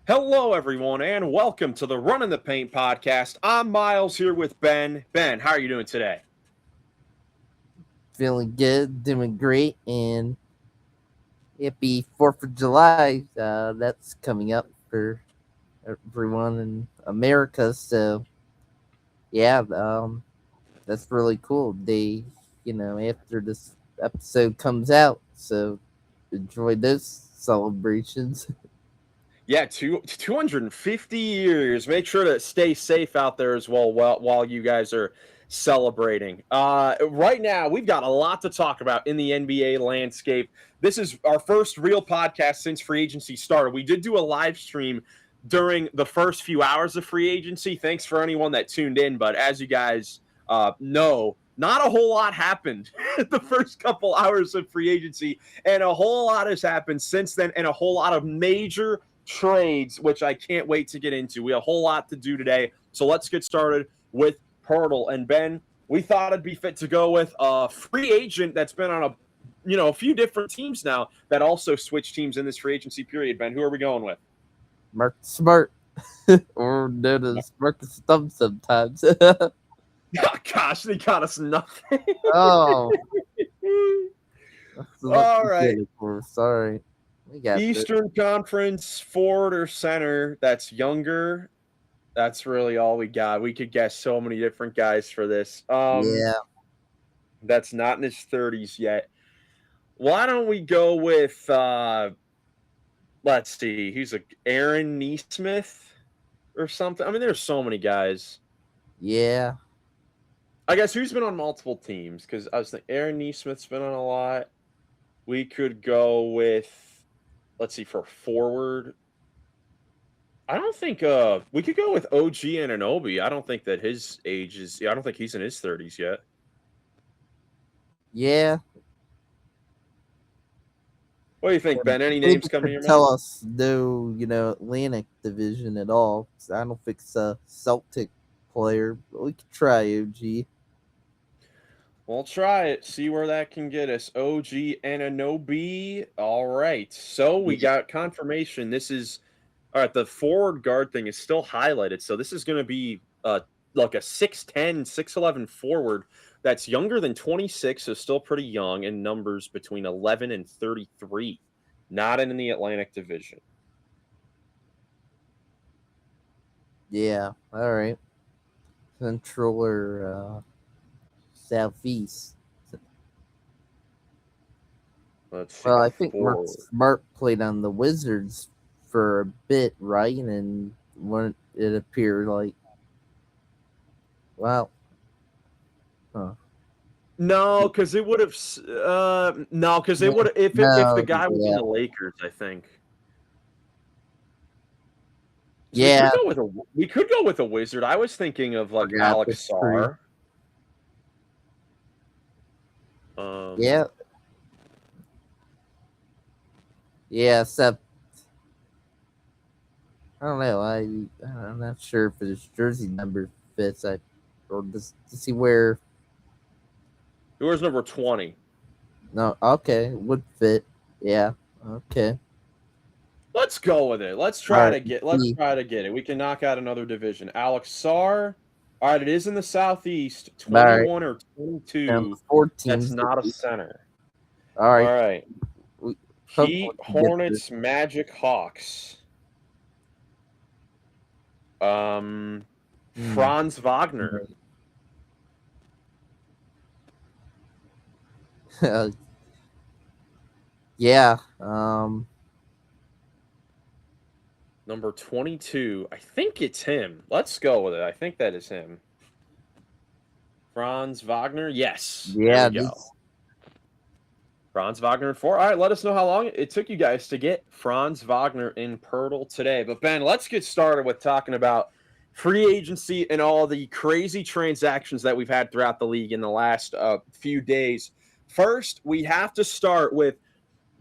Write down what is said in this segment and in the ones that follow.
Hello, everyone, and welcome to the Runnin the Paint podcast. I'm Miles here with Ben. Ben, how are you doing today? Feeling good, doing great, and happy 4th of July. That's coming up for everyone in America. So, yeah, that's really cool. After this episode comes out. So, enjoy those celebrations. Yeah, 250 years. Make sure to stay safe out there as well while you guys are celebrating. Right now, we've got a lot to talk about in the NBA landscape. This is our first real podcast since free agency started. We did do a live stream during the first few hours of free agency. Thanks for anyone that tuned in. But as you guys know, not a whole lot happened the first couple hours of free agency, and a whole lot has happened since then, and a whole lot of major trades, which I can't wait to get into. We have a whole lot to do today. So let's get started with Pirtle. And Ben, we thought it'd be fit to go with a free agent that's been on a few different teams now that also switched teams in this free agency period. Ben, who are we going with? Mark Smart, or known as Marcus Thumb sometimes. Oh, gosh, they got us nothing. Oh, All right. Sorry. We got Eastern Conference forward or center that's younger. That's really all we got. We could guess so many different guys for this. Yeah. That's not in his 30s yet. Why don't we go with let's see, he's a Aaron Neesmith or something. I mean, there's so many guys. Yeah. I guess who's been on multiple teams? Because I was thinking Aaron Neesmith's been on a lot. We could go with, let's see, for forward. I don't think we could go with OG Anunoby. I don't think that his age is. I don't think he's in his 30s yet. Yeah. What do you think, Ben? Any names come to your mind? Tell us no, Atlantic Division at all. I don't think it's a Celtic player, but we could try OG. We'll try it. See where that can get us. OG Anunoby. All right. So we got confirmation. This is all right. The forward guard thing is still highlighted. So this is going to be like a 6'10", 6'11" forward that's younger than 26, so still pretty young, and numbers between 11 and 33. Not in the Atlantic Division. Yeah. All right. Central or Southeast. Let's see. Well, I think Mark Smart played on the Wizards for a bit, right? And when it appeared like, wow. Huh. No, because it would have. No, because it would if the guy was in the Lakers, I think. So yeah, we could go with a Wizard. I was thinking of like Alex Sarr. Yeah. Yeah, except I don't know. I'm not sure if his jersey number fits. Or does he wear? Who wears number 20? No, okay, would fit. Yeah, okay. Let's go with it. Let's try to get it. We can knock out another division. Alex Sarr. All right, it is in the Southeast. 21 or 22. 14. That's not a center. All right. Heat, Hornets, Magic, Hawks. Franz Wagner. Yeah. Number 22. I think it's him. Let's go with it. I think that is him. Franz Wagner. Yes. Yeah. There we go. Franz Wagner in 4. All right, let us know how long it took you guys to get Franz Wagner in Pirtle today. But, Ben, let's get started with talking about free agency and all the crazy transactions that we've had throughout the league in the last few days. First, we have to start with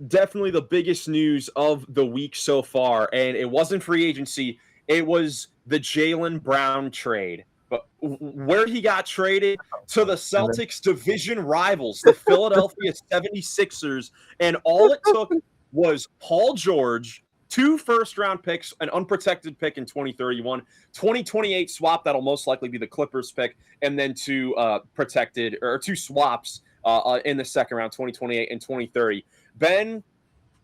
definitely the biggest news of the week so far, and it wasn't free agency. It was the Jaylen Brown trade. But where he got traded to the Celtics division rivals, the Philadelphia 76ers, and all it took was Paul George 2 first-round picks, an unprotected pick in 2031, 2028 swap that'll most likely be the Clippers pick, and then 2 protected or 2 swaps in the second round, 2028 and 2030. Ben,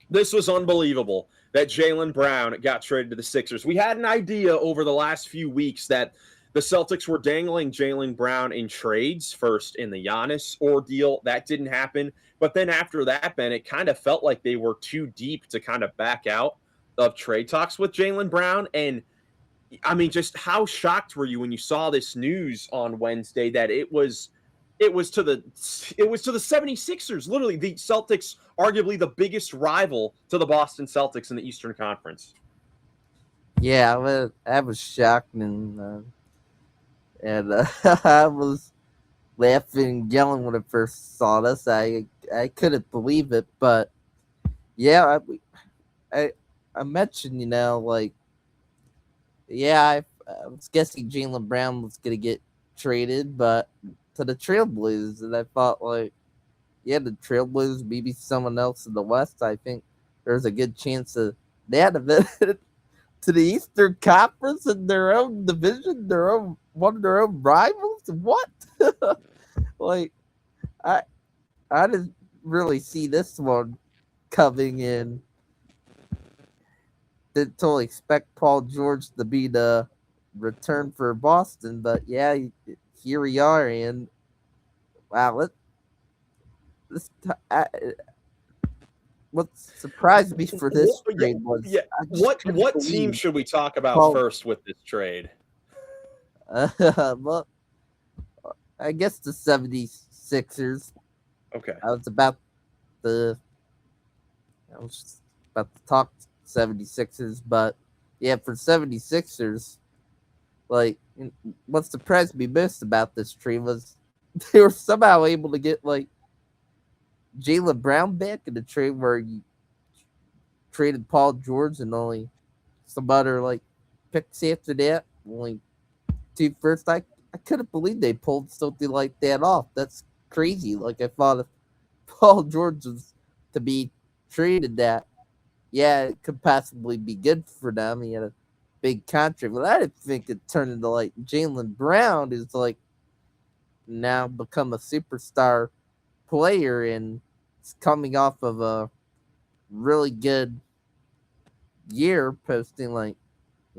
this was unbelievable that Jaylen Brown got traded to the Sixers. We had an idea over the last few weeks that the Celtics were dangling Jaylen Brown in trades, first in the Giannis ordeal. That didn't happen. But then after that, Ben, it kind of felt like they were too deep to kind of back out of trade talks with Jaylen Brown. And I mean, just how shocked were you when you saw this news on Wednesday that it was to the 76ers, literally the Celtics, arguably the biggest rival to the Boston Celtics in the Eastern Conference. Yeah, I was shocked and I was laughing, yelling when I first saw this. I couldn't believe it, but yeah, I mentioned, like, yeah, I was guessing Jaylen Brown was gonna get traded, but to the Trailblazers, and I thought, like, yeah, the Trailblazers, maybe someone else in the West. I think there's a good chance of that event to the Eastern Conference in their own division, one of their own rivals. What? Like, I didn't really see this one coming in. Didn't totally expect Paul George to be the return for Boston, but yeah, here we are, and wow, what surprised me for this trade was what team should we talk about first with this trade? Well, I guess the 76ers. Okay. I was about to talk 76ers, but yeah, for 76ers, like, what surprised me most about this trade was they were somehow able to get, like, Jaylen Brown back in the trade where you traded Paul George and only some other, like, picks after that. Only 2 first. I couldn't believe they pulled something like that off. That's crazy. Like, I thought if Paul George was to be traded, that, yeah, it could possibly be good for them. He had a big contract, but I didn't think it turned into, like, Jaylen Brown is, like, now become a superstar player and it's coming off of a really good year, posting, like,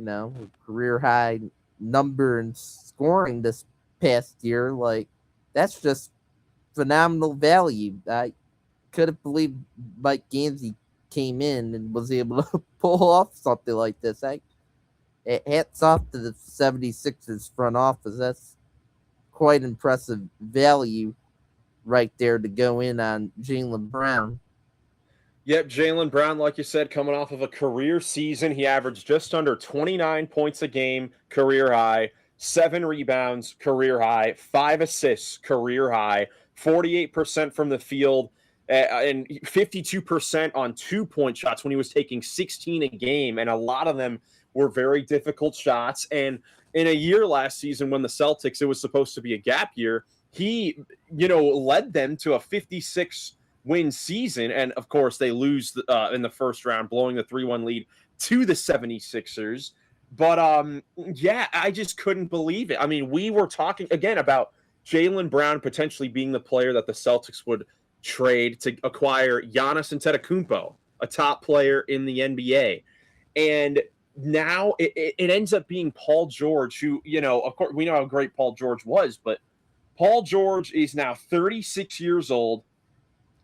a career high number in scoring this past year. Like, that's just phenomenal value. I couldn't believe Mike Gansey came in and was able to pull off something like this. Hats off to the 76ers front office. That's quite impressive value right there to go in on Jaylen Brown. Yep, Jaylen Brown, like you said, coming off of a career season. He averaged just under 29 points a game, career high, 7 rebounds, career high, 5 assists, career high, 48% from the field, and 52% on 2-point shots when he was taking 16 a game, and a lot of them were very difficult shots. And in a year last season when the Celtics, it was supposed to be a gap year, he, led them to a 56-win season. And, of course, they lose in the first round, blowing the 3-1 lead to the 76ers. But, yeah, I just couldn't believe it. I mean, we were talking, again, about Jaylen Brown potentially being the player that the Celtics would trade to acquire Giannis Antetokounmpo, a top player in the NBA. And now it ends up being Paul George, who, of course, we know how great Paul George was, but Paul George is now 36 years old.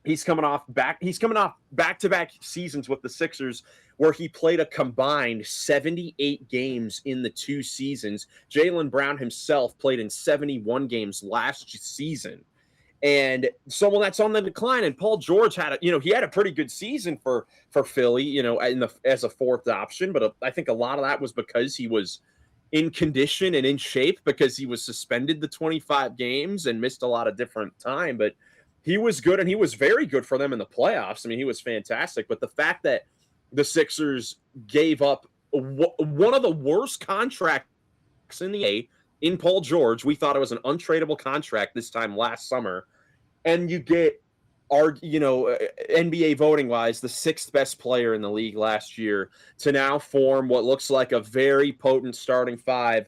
He's coming off back-to-back seasons with the Sixers where he played a combined 78 games in the 2 seasons. Jaylen Brown himself played in 71 games last season. And so, that's on the decline. And Paul George had he had a pretty good season for Philly, as a fourth option. But I think a lot of that was because he was in condition and in shape, because he was suspended the 25 games and missed a lot of different time. But he was good, and he was very good for them in the playoffs. I mean, he was fantastic. But the fact that the Sixers gave up one of the worst contracts in the A in Paul George, we thought it was an untradeable contract this time last summer, and you get NBA voting wise, the sixth best player in the league last year, to now form what looks like a very potent starting five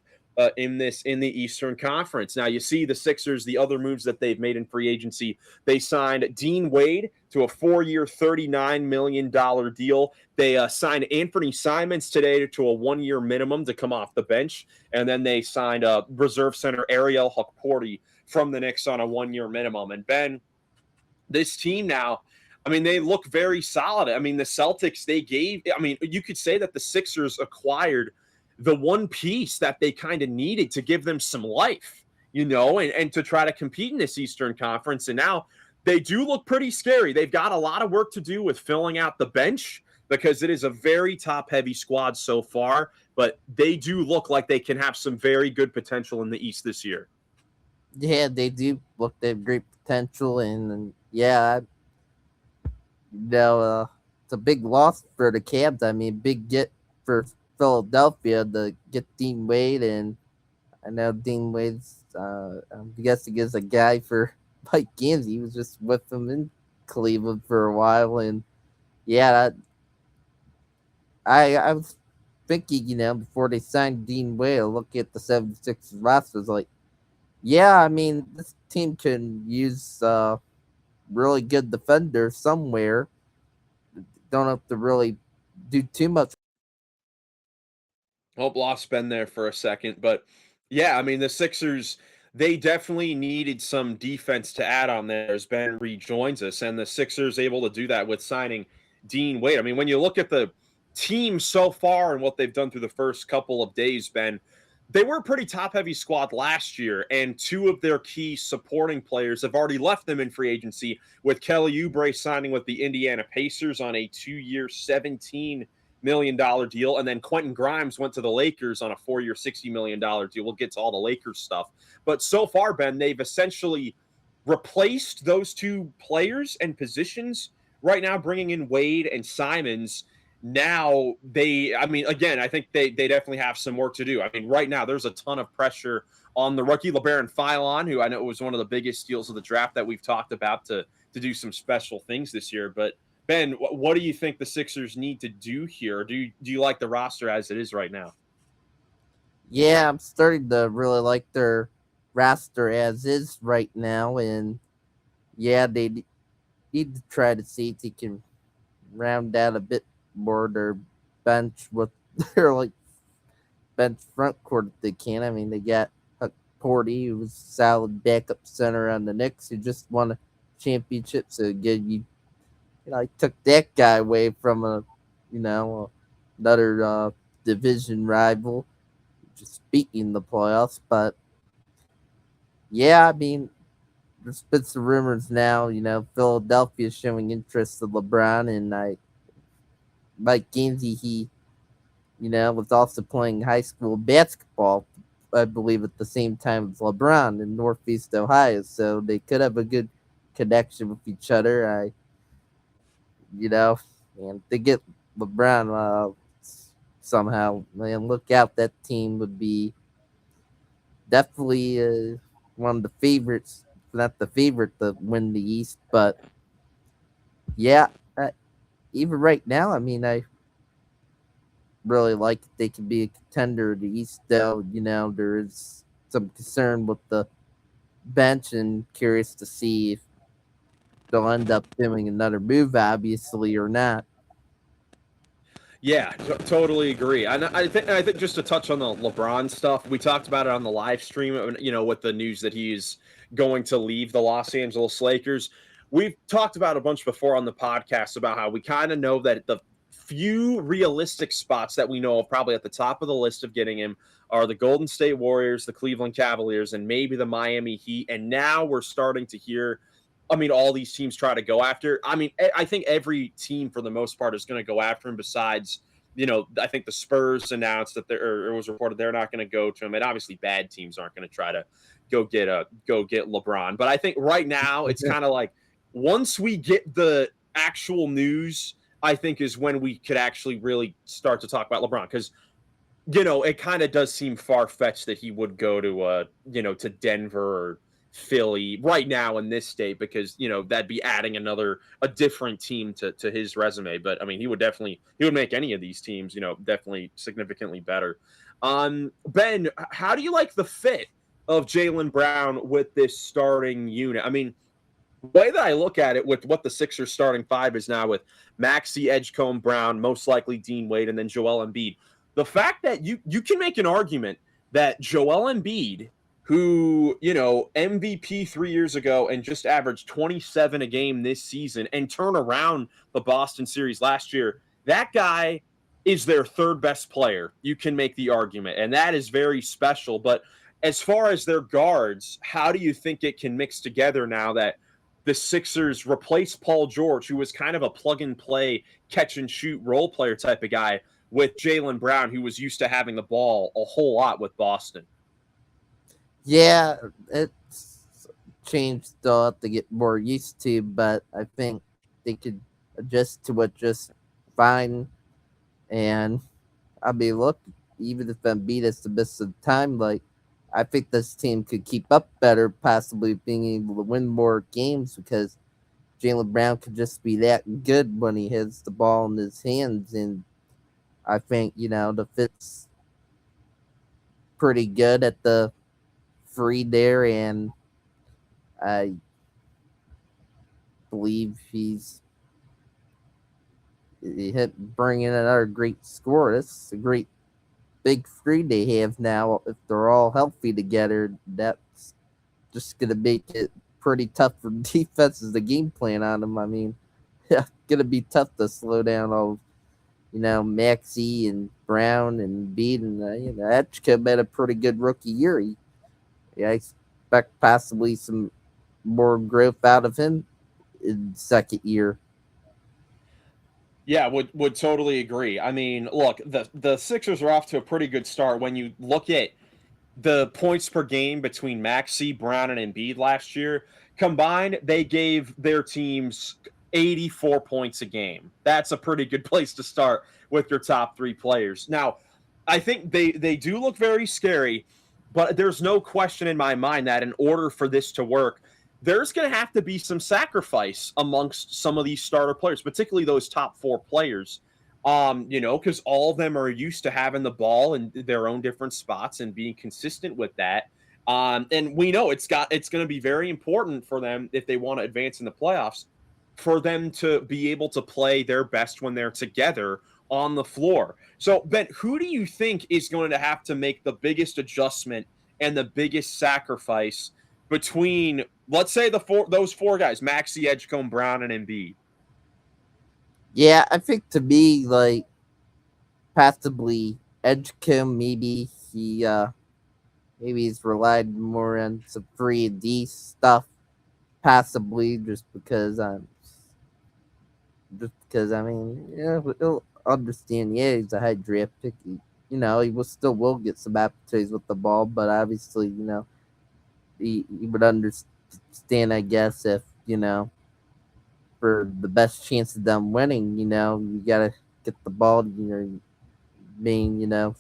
in the Eastern Conference. Now you see the Sixers, the other moves that they've made in free agency. They signed Dean Wade to a 4-year, $39 million deal. They signed Anthony Simons today to a 1-year minimum to come off the bench, and then they signed reserve center Ariel Hukporti from the Knicks on a 1-year minimum. And Ben, this team now, I mean, they look very solid. I mean, the Celtics, you could say that the Sixers acquired the one piece that they kind of needed to give them some life, and to try to compete in this Eastern Conference. And now they do look pretty scary. They've got a lot of work to do with filling out the bench because it is a very top heavy squad so far, but they do look like they can have some very good potential in the East this year. Yeah, they do look they have great potential, and yeah, it's a big loss for the Cavs. I mean, big get for Philadelphia to get Dean Wade, and I know Dean Wade's, I'm guessing, is a guy for Mike Gansey. He was just with them in Cleveland for a while, and yeah, I was thinking, before they signed Dean Wade, look at the 76ers roster, was like, yeah, I mean, this team can use really good defender somewhere. Don't have to really do too much. Hope lost Ben there for a second, but yeah, I mean the Sixers, they definitely needed some defense to add on there as Ben rejoins us, and the Sixers able to do that with signing Dean Wade. I mean, when you look at the team so far and what they've done through the first couple of days, Ben, they were a pretty top heavy squad last year, and two of their key supporting players have already left them in free agency, with Kelly Oubre signing with the Indiana Pacers on a 2-year, $17 million deal. And then Quentin Grimes went to the Lakers on a 4-year, $60 million deal. We'll get to all the Lakers stuff. But so far, Ben, they've essentially replaced those two players and positions right now, bringing in Wade and Simons. Now again, I think they definitely have some work to do. I mean, right now there's a ton of pressure on the rookie LeBaron Philon, who I know was one of the biggest steals of the draft that we've talked about, to do some special things this year. But Ben, what do you think the Sixers need to do here? Do you like the roster as it is right now? Yeah, I'm starting to really like their roster as is right now, and yeah, they need to try to see if they can round out a bit more their bench with their bench front court if they can. I mean, they got Porty, who was a solid backup center on the Knicks, who just won a championship. So again, I took that guy away from another division rival, just beating the playoffs. But yeah, I mean, there's been some rumors now. Philadelphia showing interest in LeBron, and Mike Gansey, he was also playing high school basketball, I believe, at the same time as LeBron in Northeast Ohio. So they could have a good connection with each other. And to get LeBron somehow, man, look out. That team would be definitely one of the favorites, not the favorite to win the East. But yeah, even right now, I mean, I really like they can be a contender to the East, though. There is some concern with the bench, and curious to see if they'll end up doing another move, obviously, or not. Yeah, totally agree. And I think just to touch on the LeBron stuff, we talked about it on the live stream, with the news that he's going to leave the Los Angeles Lakers. We've talked about a bunch before on the podcast about how we kind of know that the few realistic spots that we know of, probably at the top of the list of getting him, are the Golden State Warriors, the Cleveland Cavaliers, and maybe the Miami Heat. And now we're starting to hear, all these teams try to go after. I think every team for the most part is going to go after him. Besides, I think the Spurs announced that it was reported they're not going to go to him, and obviously bad teams aren't going to try to go get LeBron. But I think right now it's kind of like, once we get the actual news, I think is when we could actually really start to talk about LeBron, because it kind of does seem far fetched that he would go to to Denver or Philly right now in this state because that'd be adding a different team to his resume. But I mean, he would make any of these teams definitely significantly better. Ben, how do you like the fit of Jaylen Brown with this starting unit? I mean, the way that I look at it with what the Sixers starting five is now with Maxey, Edgecombe, Brown, most likely Dean Wade, and then Joel Embiid. The fact that you can make an argument that Joel Embiid, who, MVP 3 years ago and just averaged 27 a game this season and turn around the Boston series last year, that guy is their third best player. You can make the argument, and that is very special. But as far as their guards, how do you think it can mix together now that the Sixers replaced Paul George, who was kind of a plug and play, catch and shoot role player type of guy, with Jaylen Brown, who was used to having the ball a whole lot with Boston? Yeah, it's changed. They'll have to get more used to, but I think they could adjust to it just fine. And I mean, look, even if Embiid is the best of the time, like, I think this team could keep up better, possibly being able to win more games because Jaylen Brown could just be that good when he has the ball in his hands. And I think, the fit's pretty good at the free there. And I believe he's bringing another great score. That's a great big three they have now. If they're all healthy together, that's just going to make it pretty tough for defenses to game plan on them. I mean, yeah, going to be tough to slow down all, Maxey and Brown and Bede. And, Etchka had a pretty good rookie year. I expect possibly some more growth out of him in second year. Yeah, would totally agree. I mean, look, the Sixers are off to a pretty good start when you look at the points per game between Maxey, Brown, and Embiid last year. Combined, they gave their teams 84 points a game. That's a pretty good place to start with your top three players. Now, I think they do look very scary, but there's no question in my mind that in order for this to work, there's going to have to be some sacrifice amongst some of these starter players, particularly those top four players. Because all of them are used to having the ball in their own different spots and being consistent with that. And we know it's going to be very important for them if they want to advance in the playoffs, for them to be able to play their best when they're together on the floor. So, Ben, who do you think is going to have to make the biggest adjustment and the biggest sacrifice between, let's say, those four guys, Maxey, Edgecombe, Brown, and Embiid? Yeah, I think to me, like, possibly Edgecombe, maybe he's relied more on some free and D stuff, possibly just because I mean, he'll understand. Yeah, he's a high draft pick. He will get some opportunities with the ball, but obviously, he would understand, I guess, if for the best chance of them winning, you gotta get the ball to your main,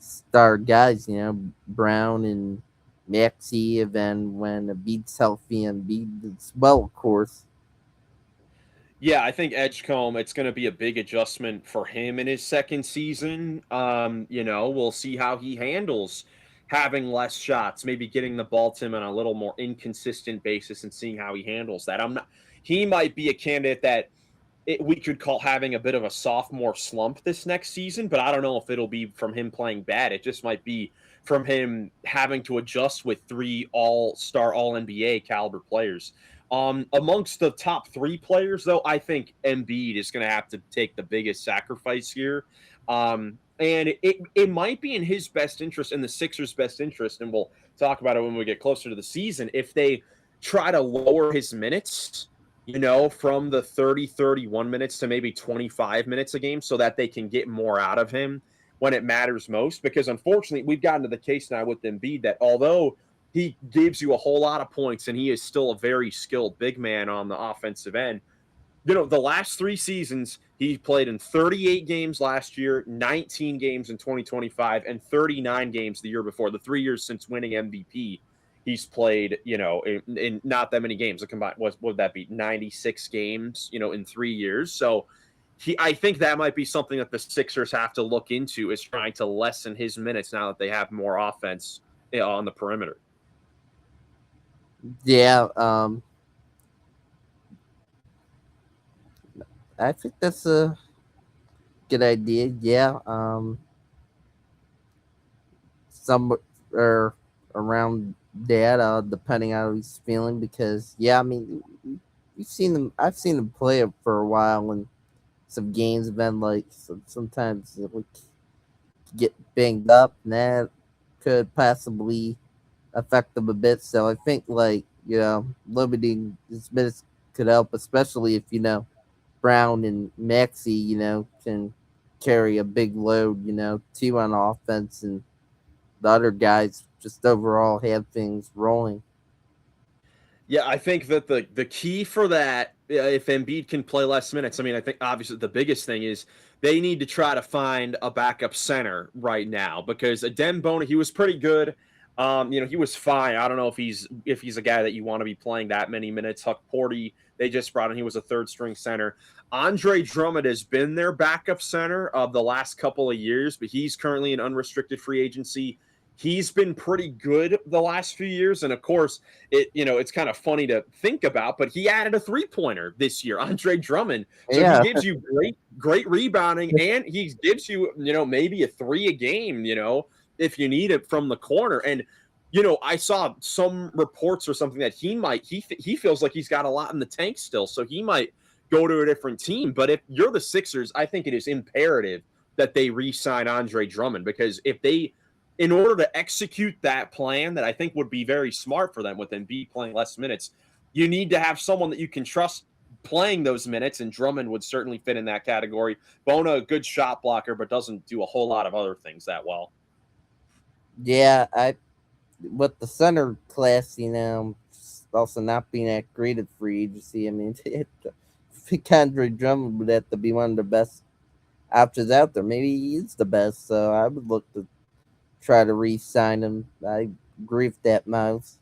star guys, Brown and Maxey, and then when Embiid's healthy and Embiid as well, of course. Yeah, I think Edgecombe, it's going to be a big adjustment for him in his second season. We'll see how he handles having less shots, maybe getting the ball to him on a little more inconsistent basis and seeing how he handles that. He might be a candidate that we could call having a bit of a sophomore slump this next season, but I don't know if it'll be from him playing bad. It just might be from him having to adjust with three all-star, all-NBA caliber players. Amongst the top three players, though, I think Embiid is going to have to take the biggest sacrifice here. And it might be in his best interest and the Sixers' best interest, and we'll talk about it when we get closer to the season, if they try to lower his minutes, from the 31 minutes to maybe 25 minutes a game so that they can get more out of him when it matters most. Because unfortunately, we've gotten to the case now with Embiid that although he gives you a whole lot of points and he is still a very skilled big man on the offensive end, the last 3 seasons, he played in 38 games last year, 19 games in 2025, and 39 games the year before, the 3 years since winning MVP. he's played, in not that many games. A combined, what would that be? 96 games, in 3 years. So I think that might be something that the Sixers have to look into, is trying to lessen his minutes now that they have more offense on the perimeter. Yeah, I think that's a good idea. Yeah, some or around that, depending on how he's feeling. Because yeah, I mean, you've seen them. I've seen him play it for a while, and some games have been like sometimes it would get banged up, and that could possibly affect them a bit. So I think limiting his minutes could help, especially if Brown and Maxey can carry a big load, too on offense, and the other guys just overall have things rolling. Yeah, I think that the key for that, if Embiid can play less minutes, I mean, I think obviously the biggest thing is they need to try to find a backup center right now, because Adem Bona, he was pretty good. He was fine. I don't know if he's a guy that you want to be playing that many minutes. Huck Porty, they just brought in. He was a third string center. Andre Drummond has been their backup center of the last couple of years, but he's currently an unrestricted free agency. He's been pretty good the last few years, and of course, it's kind of funny to think about, but he added a 3-pointer this year, Andre Drummond. So he Yeah, gives you great rebounding, and he gives you, maybe a 3 a game, if you need it from the corner. And I saw some reports or something that he feels like he's got a lot in the tank still, so he might go to a different team. But if you're the Sixers, I think it is imperative that they re-sign Andre Drummond, because in order to execute that plan that I think would be very smart for them with Embiid playing less minutes, you need to have someone that you can trust playing those minutes, and Drummond would certainly fit in that category. Bona, a good shot blocker, but doesn't do a whole lot of other things that well. yeah. I with the center class, also not being that great at free agency. I mean, Andre Drummond would have to be one of the best options out there. Maybe he is the best, so I would look to try to re-sign him. I agree with that, Miles.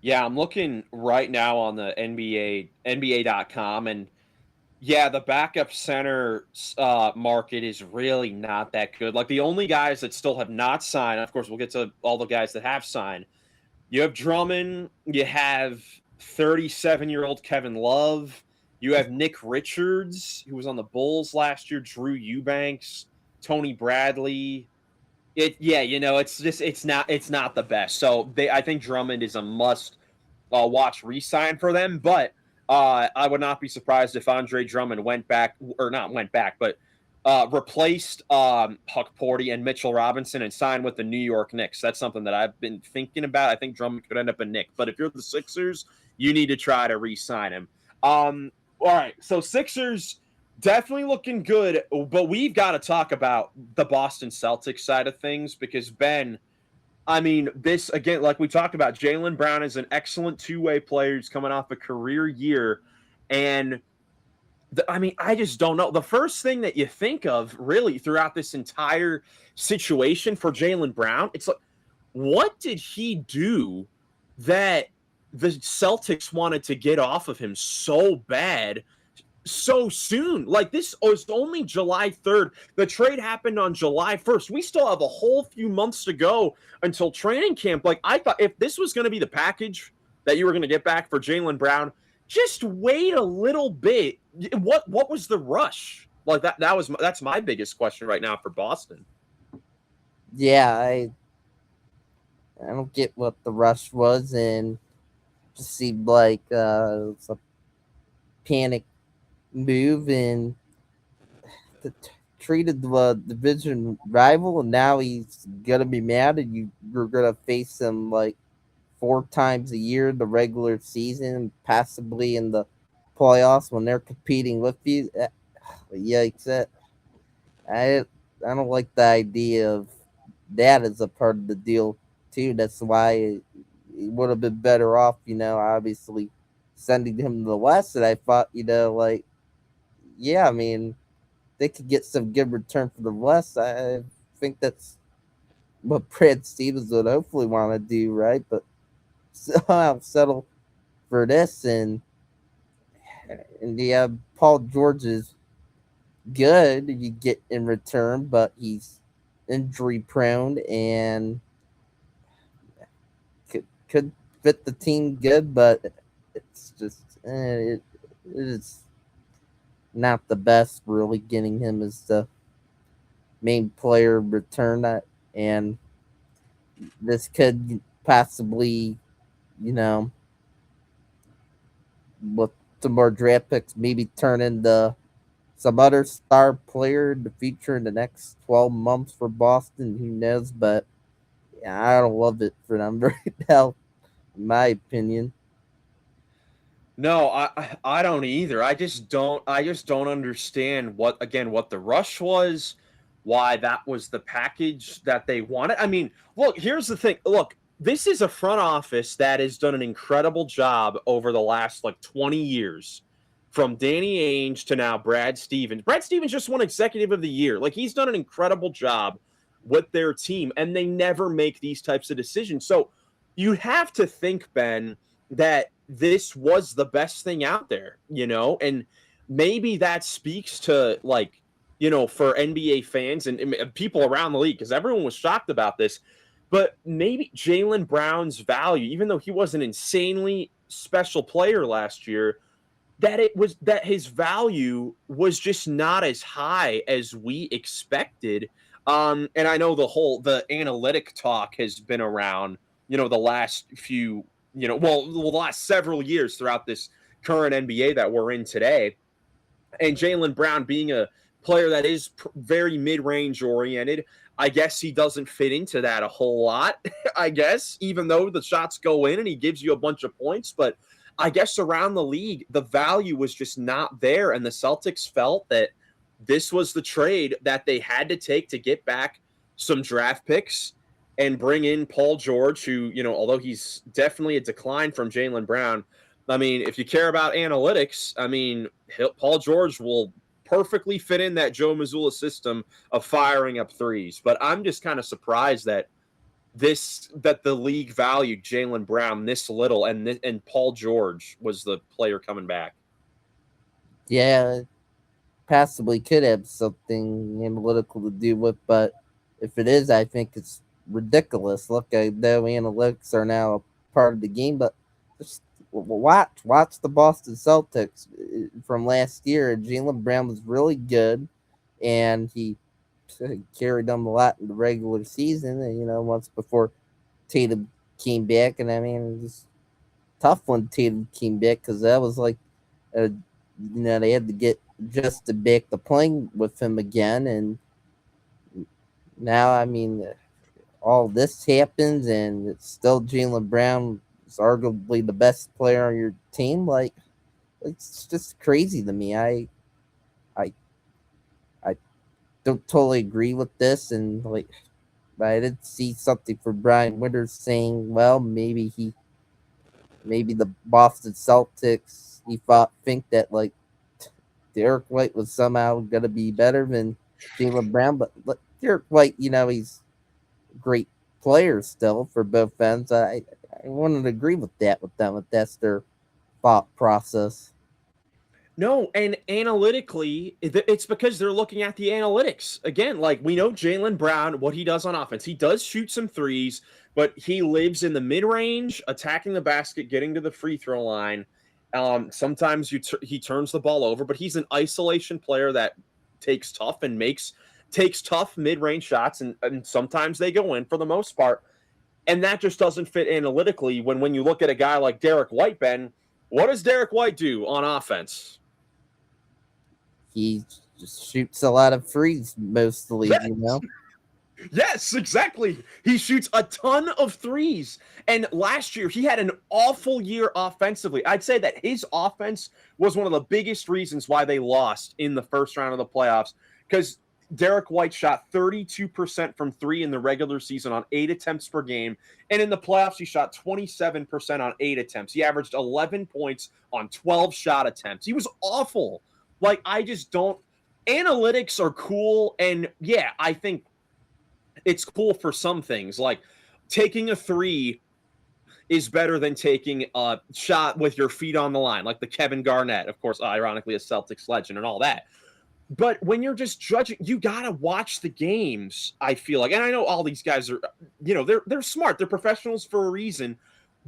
Yeah, I'm looking right now on the NBA.com, and yeah, the backup center market is really not that good. Like, the only guys that still have not signed, of course, we'll get to all the guys that have signed. You have Drummond, you have 37-year-old Kevin Love, you have Nick Richards, who was on the Bulls last year, Drew Eubanks, Tony Bradley. It's not the best. So I think Drummond is a must watch re-sign for them. But I would not be surprised if Andre Drummond went back, or not went back, but replaced Huck Porty and Mitchell Robinson and signed with the New York Knicks. That's something that I've been thinking about. I think Drummond could end up a Knick. But if you're the Sixers, you need to try to re-sign him. All right, so Sixers definitely looking good, but we've got to talk about the Boston Celtics side of things, because Ben, I mean, this again, like we talked about, Jaylen Brown is an excellent two-way player. He's coming off a career year, and I mean, I just don't know. The first thing that you think of really throughout this entire situation for Jaylen Brown, it's like, what did he do that the Celtics wanted to get off of him so bad so soon? Like, this was only July 3rd. The trade happened on July 1st. We still have a whole few months to go until training camp. Like, I thought if this was going to be the package that you were going to get back for Jaylen Brown, just wait a little bit. What was the rush? Like, that's my biggest question right now for Boston. Yeah, I don't get what the rush was, and just seemed like it's a panic move, and treated the division rival, and now he's gonna be mad, and you're gonna face him like 4 times a year in the regular season, possibly in the playoffs when they're competing with you. Yikes! I don't like the idea of that as a part of the deal too. That's why it would have been better off, obviously sending him to the West. And I thought, yeah, I mean, they could get some good return for the West. I think that's what Brad Stevens would hopefully want to do, right? But somehow settle for this, and yeah, Paul George is good you get in return, but he's injury prone and could fit the team good, but it's just it is not the best. Really, getting him as the main player return that, and this could possibly, you know, with some more draft picks, maybe turn into some other star player in the future in the next 12 months for Boston. Who knows? But yeah, I don't love it for them right now, in my opinion. No, I don't either. I just don't understand what the rush was, why that was the package that they wanted. I mean, look, here's the thing. Look, this is a front office that has done an incredible job over the last like 20 years. From Danny Ainge to now Brad Stevens. Brad Stevens just won executive of the year. Like he's done an incredible job with their team and they never make these types of decisions. So you have to think, Ben, that this was the best thing out there, and maybe that speaks to like, for NBA fans and people around the league, because everyone was shocked about this. But maybe Jaylen Brown's value, even though he was an insanely special player last year, that his value was just not as high as we expected. And I know the analytic talk has been around, the last few, the last several years throughout this current NBA that we're in today. And Jaylen Brown being a player that is very mid-range oriented, I guess he doesn't fit into that a whole lot, I guess, even though the shots go in and he gives you a bunch of points. But I guess around the league, the value was just not there. And the Celtics felt that this was the trade that they had to take to get back some draft picks and bring in Paul George, who, although he's definitely a decline from Jaylen Brown, I mean, if you care about analytics, I mean, Paul George will perfectly fit in that Joe Mazzulla system of firing up threes. But I'm just kind of surprised that the league valued Jaylen Brown this little, and Paul George was the player coming back. Yeah, possibly could have something analytical to do with, but if it is, I think it's ridiculous. Look, I know analytics are now a part of the game, but just watch the Boston Celtics from last year. Jaylen Brown was really good, and he carried them a lot in the regular season. And once before Tatum came back, and I mean, it was tough when Tatum came back because that was like, they had to get adjusted back to playing with him again, and now I mean, all this happens, and it's still Jaylen Brown is arguably the best player on your team. Like, it's just crazy to me. I, I don't totally agree with this, and like, I did see something for Brian Winters saying, well, maybe the Boston Celtics think that like Derek White was somehow gonna be better than Jaylen Brown, but Derek White, he's a great player still for both ends. I wouldn't agree with them if that's their thought process. No, and analytically, it's because they're looking at the analytics. Again, like we know Jaylen Brown, what he does on offense. He does shoot some threes, but he lives in the mid range, attacking the basket, getting to the free throw line. Sometimes he turns the ball over, but he's an isolation player that takes tough mid range shots, and sometimes they go in for the most part. And that just doesn't fit analytically when you look at a guy like Derek White, Ben. What does Derek White do on offense? He just shoots a lot of threes mostly, Yes. Yes, exactly. He shoots a ton of threes. And last year, he had an awful year offensively. I'd say that his offense was one of the biggest reasons why they lost in the first round of the playoffs, because Derek White shot 32% from three in the regular season on 8 attempts per game. And in the playoffs, he shot 27% on 8 attempts. He averaged 11 points on 12 shot attempts. He was awful. Like, I just don't. Analytics are cool. And yeah, I think it's cool for some things. Like taking a three is better than taking a shot with your feet on the line, like the Kevin Garnett, of course, ironically a Celtics legend and all that. But when you're just judging, you gotta watch the games. I feel like, and I know all these guys are, they're smart, they're professionals for a reason.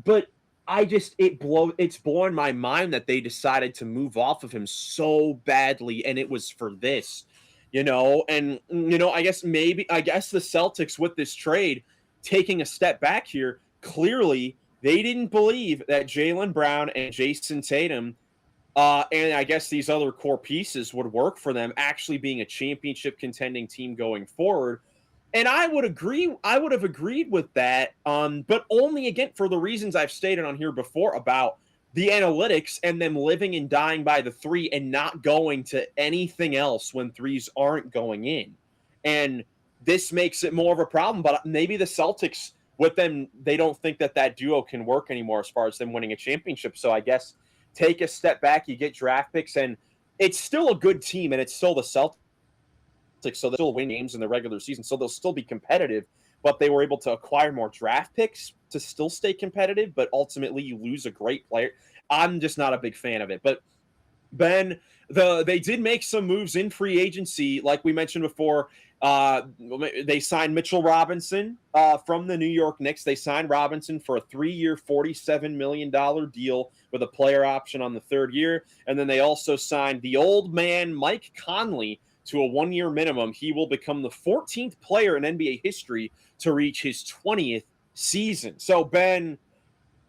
But it's blowing my mind that they decided to move off of him so badly, and it was for this, And I guess the Celtics with this trade taking a step back here, clearly they didn't believe that Jaylen Brown and Jason Tatum and I guess these other core pieces would work for them actually being a championship contending team going forward. And I would agree. I would have agreed with that, but only again for the reasons I've stated on here before about the analytics and them living and dying by the three and not going to anything else when threes aren't going in. And this makes it more of a problem. But maybe the Celtics with them, they don't think that duo can work anymore as far as them winning a championship. So I guess take a step back, you get draft picks, and it's still a good team, and it's still the Celtics, so they'll still win games in the regular season, so they'll still be competitive, but they were able to acquire more draft picks to still stay competitive, but ultimately you lose a great player. I'm just not a big fan of it. But Ben, they did make some moves in free agency, like we mentioned before. They signed Mitchell Robinson from the New York Knicks. They signed Robinson for a 3-year, $47 million deal with a player option on the third year. And then they also signed the old man, Mike Conley, to a 1-year minimum. He will become the 14th player in NBA history to reach his 20th season. So, Ben,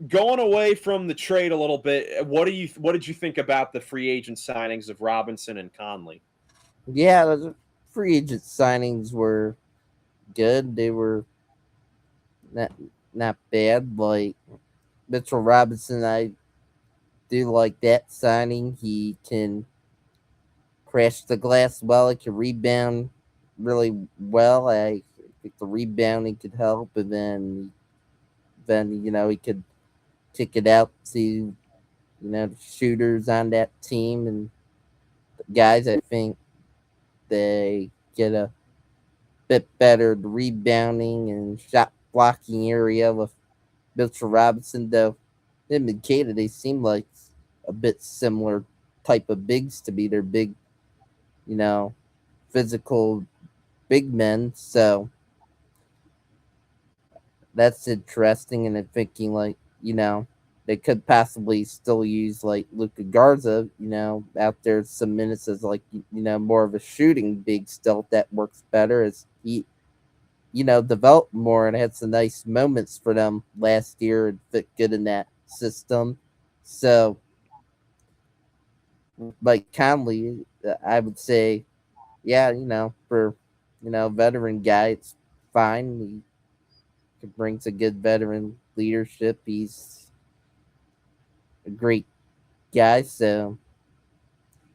going away from the trade a little bit, what did you think about the free agent signings of Robinson and Conley? Yeah, the free agent signings were good. They were not bad. Like Mitchell Robinson, I do like that signing. He can crash the glass well. He can rebound really well. I think the rebounding could help, and then he could kick it out to the shooters on that team and guys. I think they get a bit better rebounding and shot blocking area with Mitchell Robinson, though him and Kata, they seem like a bit similar type of bigs to me. They're big, physical big men. So that's interesting. And I'm thinking they could possibly still use like Luka Garza, out there some minutes as like, more of a shooting big still that works better as he, developed more and had some nice moments for them last year and fit good in that system. So, like Conley, I would say, yeah, for veteran guy, it's fine. He brings a good veteran leadership. He's a great guy. So,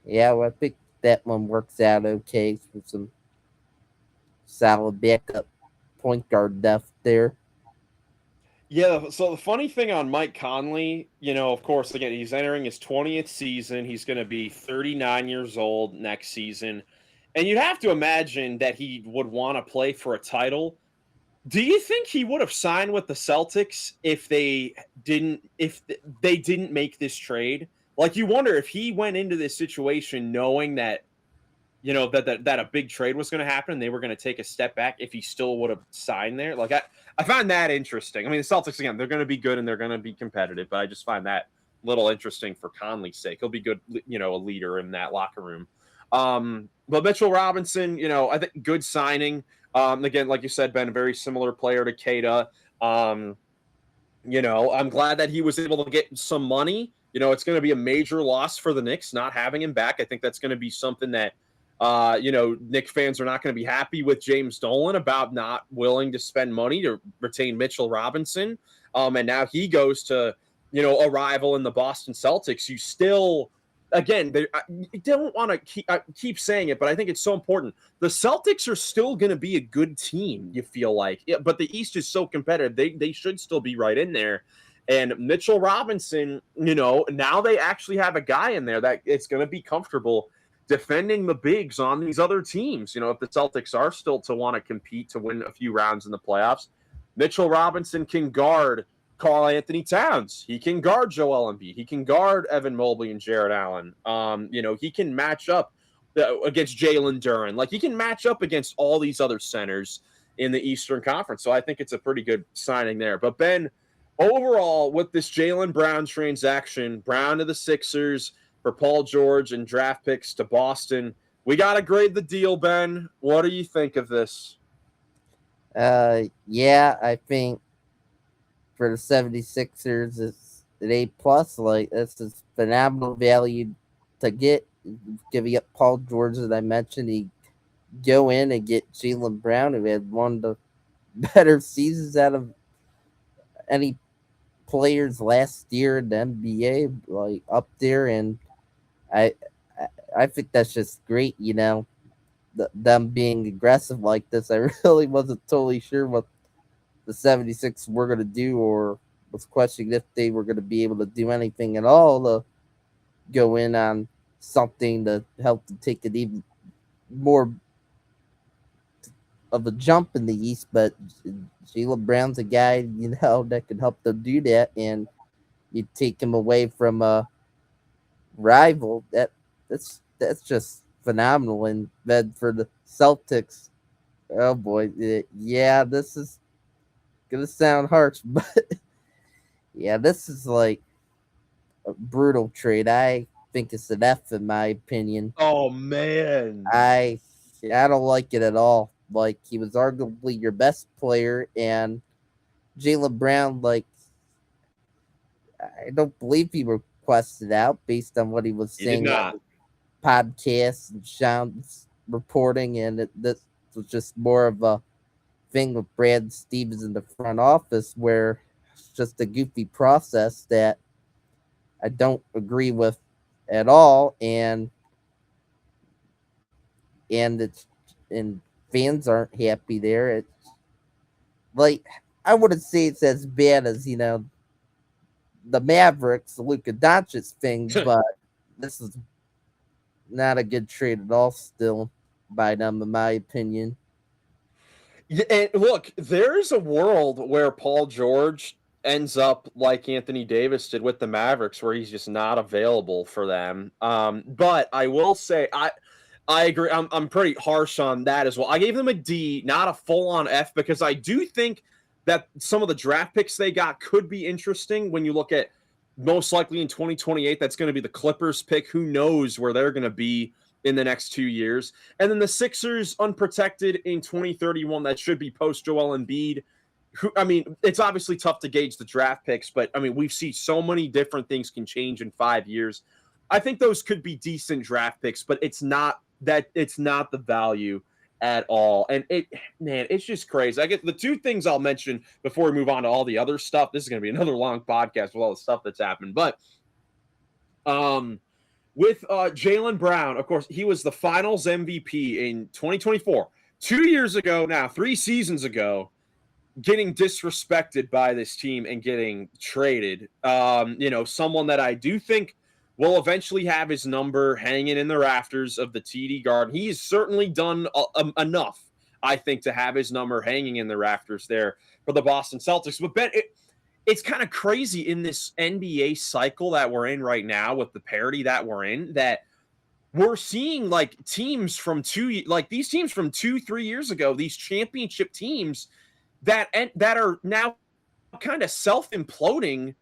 yeah, well, I think that one works out okay for some solid backup point guard depth there. Yeah, so the funny thing on Mike Conley, of course, again, he's entering his 20th season. He's going to be 39 years old next season. And you'd have to imagine that he would want to play for a title. Do you think he would have signed with the Celtics if they didn't make this trade? Like, you wonder if he went into this situation knowing that that a big trade was going to happen and they were going to take a step back, if he still would have signed there. Like, I find that interesting. I mean, the Celtics, again, they're going to be good and they're going to be competitive, but I just find that a little interesting for Conley's sake. He'll be good, a leader in that locker room. But Mitchell Robinson, I think good signing. Again, like you said, Ben, a very similar player to Kata. I'm glad that he was able to get some money. It's going to be a major loss for the Knicks not having him back. I think that's going to be something that Knicks fans are not going to be happy with James Dolan about not willing to spend money to retain Mitchell Robinson. And now he goes to, a rival in the Boston Celtics. You still, again, I don't want to keep saying it, but I think it's so important. The Celtics are still going to be a good team, you feel like. Yeah, but the East is so competitive. They should still be right in there. And Mitchell Robinson, now they actually have a guy in there that it's going to be comfortable. defending the bigs on these other teams. If the Celtics are still to want to compete to win a few rounds in the playoffs, Mitchell Robinson can guard Karl Anthony Towns. He can guard Joel Embiid. He can guard Evan Mobley and Jared Allen. He can match up against Jaylen Duren. Like, he can match up against all these other centers in the Eastern Conference. So I think it's a pretty good signing there. But Ben, overall, with this Jaylen Brown transaction, Brown to the Sixers for Paul George and draft picks to Boston, we got to grade the deal, Ben. What do you think of this? Yeah, I think for the 76ers, it's an A plus. Like, this is phenomenal value to get. Giving up Paul George, as I mentioned, he go in and get Jaylen Brown, who had one of the better seasons out of any players last year in the NBA, like up there. And I I think that's just great. Them being aggressive like this. I really wasn't totally sure what the 76 were going to do, or was questioning if they were going to be able to do anything at all to go in on something to help them take it even more of a jump in the East. But Jaylen Brown's a guy, that can help them do that, and you take him away from a rival. That's just phenomenal. And then for the Celtics, oh boy, yeah, this is gonna sound harsh, but yeah, this is like a brutal trade. I think it's an F in my opinion. Oh man, I don't like it at all. Like, he was arguably your best player, and Jaylen Brown, like, I don't believe he requested out based on what he was he did saying not. on podcasts and Sean's reporting, and this was just more of a thing with Brad Stevens in the front office, where it's just a goofy process that I don't agree with at all, and fans aren't happy there. It's like, I wouldn't say it's as bad as the Mavericks, the Luka Doncic thing, but this is not a good trade at all. Still, by them, in my opinion. Yeah, and look, there's a world where Paul George ends up like Anthony Davis did with the Mavericks, where he's just not available for them. But I will say, I agree. I'm pretty harsh on that as well. I gave them a D, not a full on F, because I do think that some of the draft picks they got could be interesting when you look at, most likely in 2028, that's going to be the Clippers pick. Who knows where they're going to be in the next 2 years. And then the Sixers unprotected in 2031, that should be post Joel Embiid. It's obviously tough to gauge the draft picks, but we've seen so many different things can change in 5 years. I think those could be decent draft picks, but it's not the value at all. And it's just crazy. I get the two things I'll mention before we move on to all the other stuff. This is going to be another long podcast with all the stuff that's happened. But with Jaylen Brown, of course, he was the Finals MVP in 2024. 2 years ago now, 3 seasons ago, getting disrespected by this team and getting traded. Someone that I do think will eventually have his number hanging in the rafters of the TD Garden. He's certainly done enough, I think, to have his number hanging in the rafters there for the Boston Celtics. But Ben, it's kind of crazy in this NBA cycle that we're in right now, with the parity that we're in, that we're seeing like teams from these teams from 2-3 years ago, these championship teams that are now kind of self-imploding,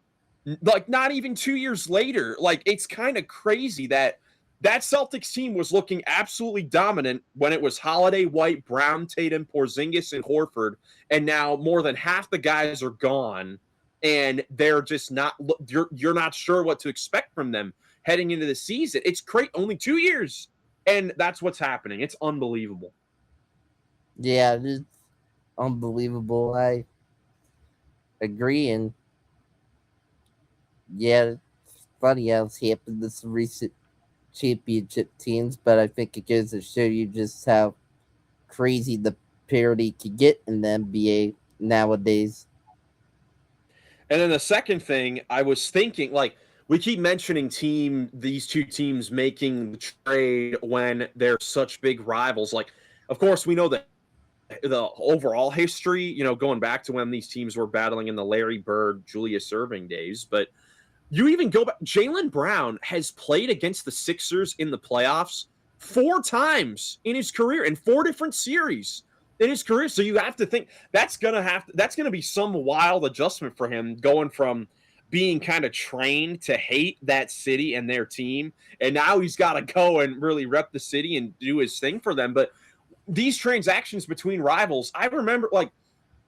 like not even 2 years later. Like, it's kind of crazy that Celtics team was looking absolutely dominant when it was Holiday, White, Brown, Tatum, Porzingis, and Horford, and now more than half the guys are gone, and they're just not. You're not sure what to expect from them heading into the season. It's great, only 2 years, and that's what's happening. It's unbelievable. Yeah, it's unbelievable. I agree, and yeah, it's funny how it's happened this recent championship teams, but I think it goes to show you just how crazy the parity can get in the NBA nowadays. And then the second thing I was thinking, like, we keep mentioning these two teams making the trade when they're such big rivals. Like, of course, we know that the overall history, going back to when these teams were battling in the Larry Bird, Julius Erving days. But you even go back, Jaylen Brown has played against the Sixers in the playoffs 4 times in his career in 4 different series in his career. So you have to think that's gonna be some wild adjustment for him, going from being kind of trained to hate that city and their team, and now he's got to go and really rep the city and do his thing for them. But these transactions between rivals, I remember, like,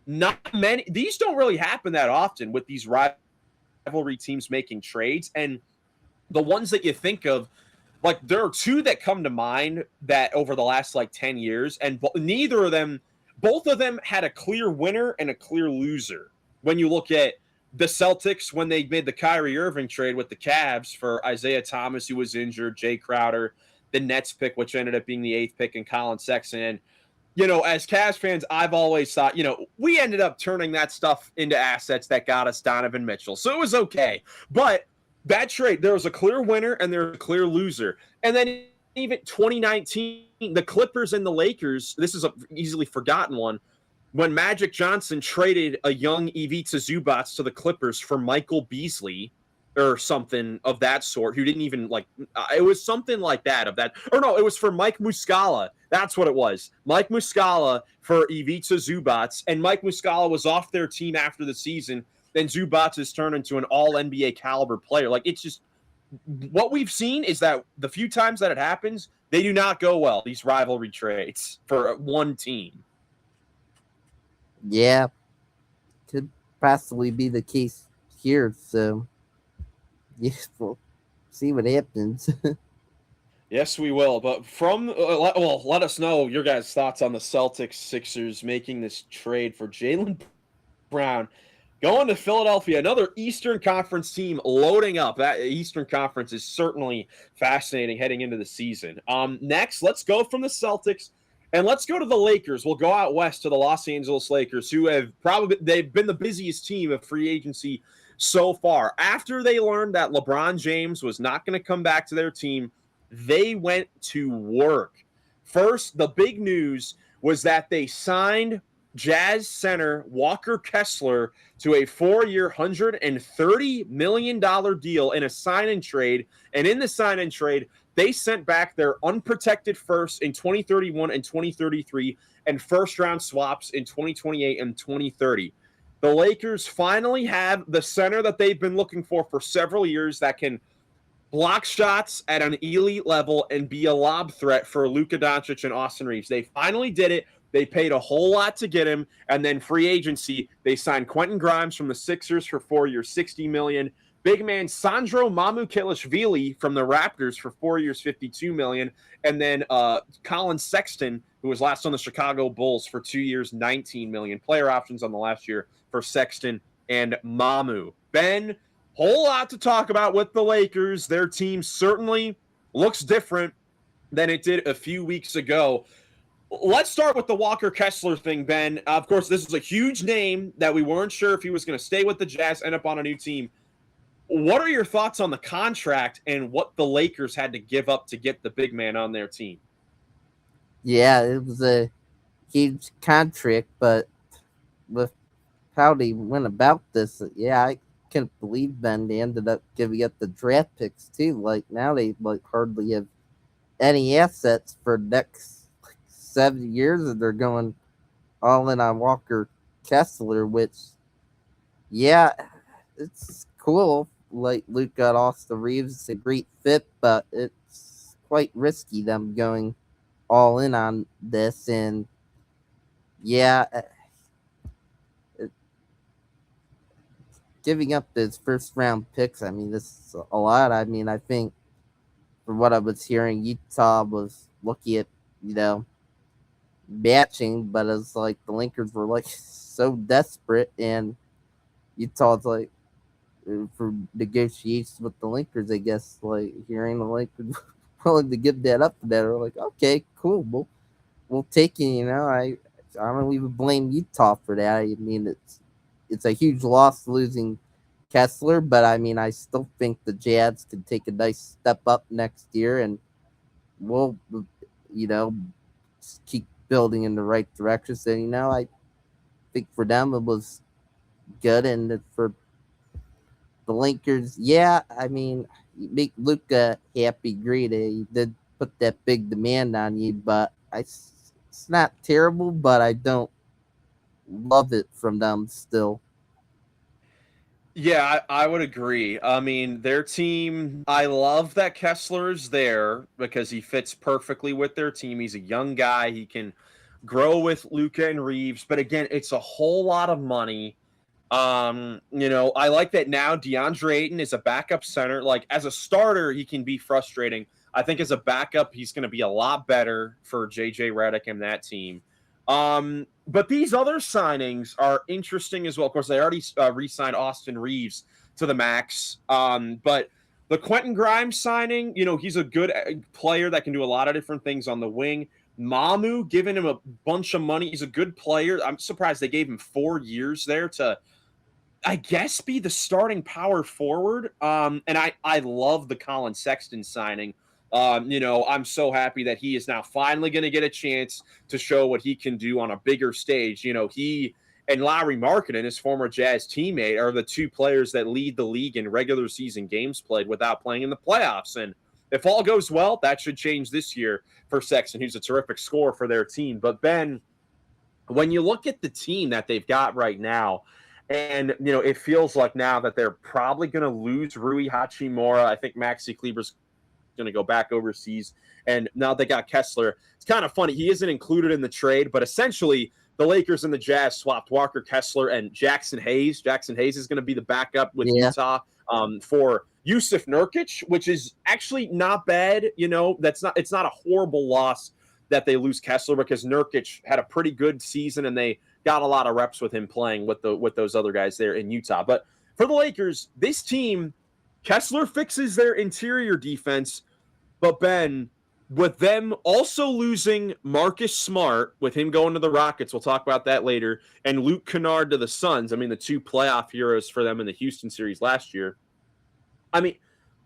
not many, these don't really happen that often with these rivalry teams making trades. And the ones that you think of, like, there are two that come to mind that over the last like 10 years, and both of them had a clear winner and a clear loser. When you look at the Celtics, when they made the Kyrie Irving trade with the Cavs for Isaiah Thomas, who was injured, Jay Crowder, the Nets pick, which ended up being the 8th pick, and Colin Sexton. And, as Cavs fans, I've always thought, we ended up turning that stuff into assets that got us Donovan Mitchell. So it was okay. But that trade, there was a clear winner and there was a clear loser. And then even 2019, the Clippers and the Lakers, this is an easily forgotten one, when Magic Johnson traded a young Ivica Zubac to the Clippers for Michael Beasley or something of that sort, who didn't even, like, it was something like that of that. Or no, it was for Mike Muscala. That's what it was. Mike Muscala for Ivica Zubac. And Mike Muscala was off their team after the season. Then Zubac has turned into an all-NBA caliber player. Like, it's just, what we've seen is that the few times that it happens, they do not go well, these rivalry trades for one team. Yeah, could possibly be the case here. So, yes, we'll see what happens. Yes, we will. But let us know your guys' thoughts on the Celtics Sixers making this trade for Jaylen Brown, going to Philadelphia, another Eastern Conference team loading up. That Eastern Conference is certainly fascinating heading into the season. Next, let's go from the Celtics and let's go to the Lakers. We'll go out west to the Los Angeles Lakers, who they've been the busiest team of free agency so far. After they learned that LeBron James was not going to come back to their team, they went to work. First, the big news was that they signed Jazz center Walker Kessler to a 4-year, $130 million deal in a sign-and trade. And in the sign-and trade, they sent back their unprotected first in 2031 and 2033 and first-round swaps in 2028 and 2030. The Lakers finally have the center that they've been looking for several years that can block shots at an elite level and be a lob threat for Luka Doncic and Austin Reeves. They finally did it. They paid a whole lot to get him, and then free agency, they signed Quentin Grimes from the Sixers for 4 years, $60 million. Big man Sandro Mamukelashvili from the Raptors for 4 years, $52 million, and then Colin Sexton, who was last on the Chicago Bulls for 2 years, $19 million. Player options on the last year for Sexton and Mamu. Ben, whole lot to talk about with the Lakers. Their team certainly looks different than it did a few weeks ago. Let's start with the Walker Kessler thing, Ben. Of course, this is a huge name that we weren't sure if he was going to stay with the Jazz, end up on a new team. What are your thoughts on the contract and what the Lakers had to give up to get the big man on their team? Yeah, it was a huge contract, but with how they went about this, yeah, I can't believe, Ben, they ended up giving up the draft picks too. Like, now they hardly have any assets for the next 7 years, and they're going all in on Walker Kessler, which, yeah, it's cool. Like, Luke got Austin Reeves, it's a great fit, but it's quite risky them going all in on this. And yeah, giving up his first round picks, I mean, this is a lot. I mean, I think from what I was hearing, Utah was looking at, matching, but it's like the Lakers were like so desperate, and Utah's like, for negotiations with the Lakers, I guess, like, hearing the Lakers willing to give that up, that are like, okay, cool, we'll take it. I don't even blame Utah for that. I mean, it's a huge loss losing Kessler, but I mean, I still think the Jazz can take a nice step up next year, and we'll, you know, keep building in the right direction. So, I think for them it was good, and for the Lakers, yeah, I mean, you make Luka happy, great. He did put that big demand on you, but it's not terrible, but I don't love it from them still. Yeah, I would agree. I mean, their team, I love that Kessler's there because he fits perfectly with their team. He's a young guy. He can grow with Luca and Reeves. But again, it's a whole lot of money. I like that now DeAndre Ayton is a backup center. Like as a starter, he can be frustrating. I think as a backup, he's going to be a lot better for JJ Redick and that team. But these other signings are interesting as well. Of course, they already re-signed Austin Reeves to the max. But the Quentin Grimes signing, he's a good player that can do a lot of different things on the wing. Mamu giving him a bunch of money. He's a good player. I'm surprised they gave him 4 years there to, I guess, be the starting power forward. And I love the Colin Sexton signing. I'm so happy that he is now finally going to get a chance to show what he can do on a bigger stage. He and Larry Markkinen, his former Jazz teammate, are the two players that lead the league in regular season games played without playing in the playoffs. And if all goes well, that should change this year for Sexton, who's a terrific scorer for their team. But Ben, when you look at the team that they've got right now, and it feels like now that they're probably going to lose Rui Hachimura. I think Maxi Kleber's going to go back overseas, and now they got Kessler. It's kind of funny. He isn't included in the trade, but essentially the Lakers and the Jazz swapped Walker Kessler and Jackson Hayes. Jackson Hayes is going to be the backup with Utah for Yusuf Nurkic, which is actually not bad. It's not a horrible loss that they lose Kessler because Nurkic had a pretty good season and they got a lot of reps with him playing with those other guys there in Utah. But for the Lakers, this team, Kessler fixes their interior defense, but Ben, with them also losing Marcus Smart, with him going to the Rockets, we'll talk about that later, and Luke Kennard to the Suns, I mean, the two playoff heroes for them in the Houston series last year. I mean,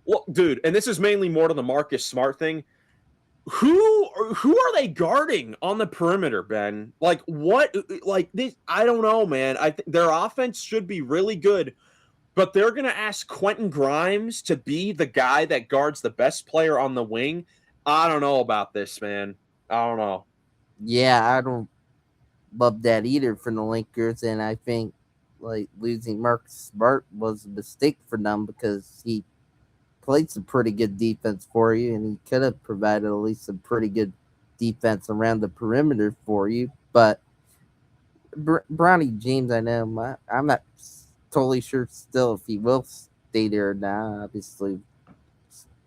well, dude, and this is mainly more to the Marcus Smart thing. Who are they guarding on the perimeter, Ben? Like what? Like this? I don't know, man. I think their offense should be really good, but they're gonna ask Quentin Grimes to be the guy that guards the best player on the wing. I don't know about this, man. I don't know. Yeah, I don't love that either for the Lakers, and I think like losing Marcus Smart was a mistake for them because he played some pretty good defense for you, and he could have provided at least some pretty good defense around the perimeter for you. But Bronny James, I know I'm not totally sure still if he will stay there now. Obviously,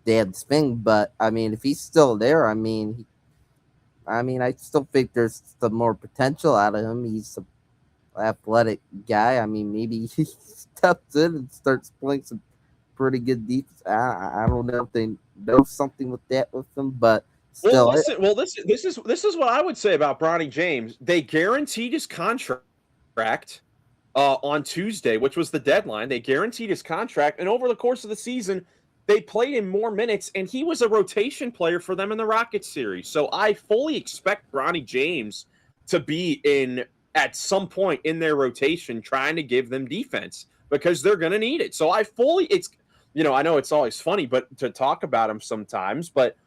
dad's thing, but I mean, if he's still there, I still think there's some more potential out of him. He's an athletic guy. I mean, maybe he steps in and starts playing some pretty good defense. I don't know if they know something with that with him, but still. This is what I would say about Bronny James. They guaranteed his contract on Tuesday, which was the deadline. They guaranteed his contract, and over the course of the season, they played him more minutes, and he was a rotation player for them in the Rockets series. So I fully expect Bronny James to be at some point in their rotation trying to give them defense because they're going to need it. So I know it's always funny but to talk about him sometimes, but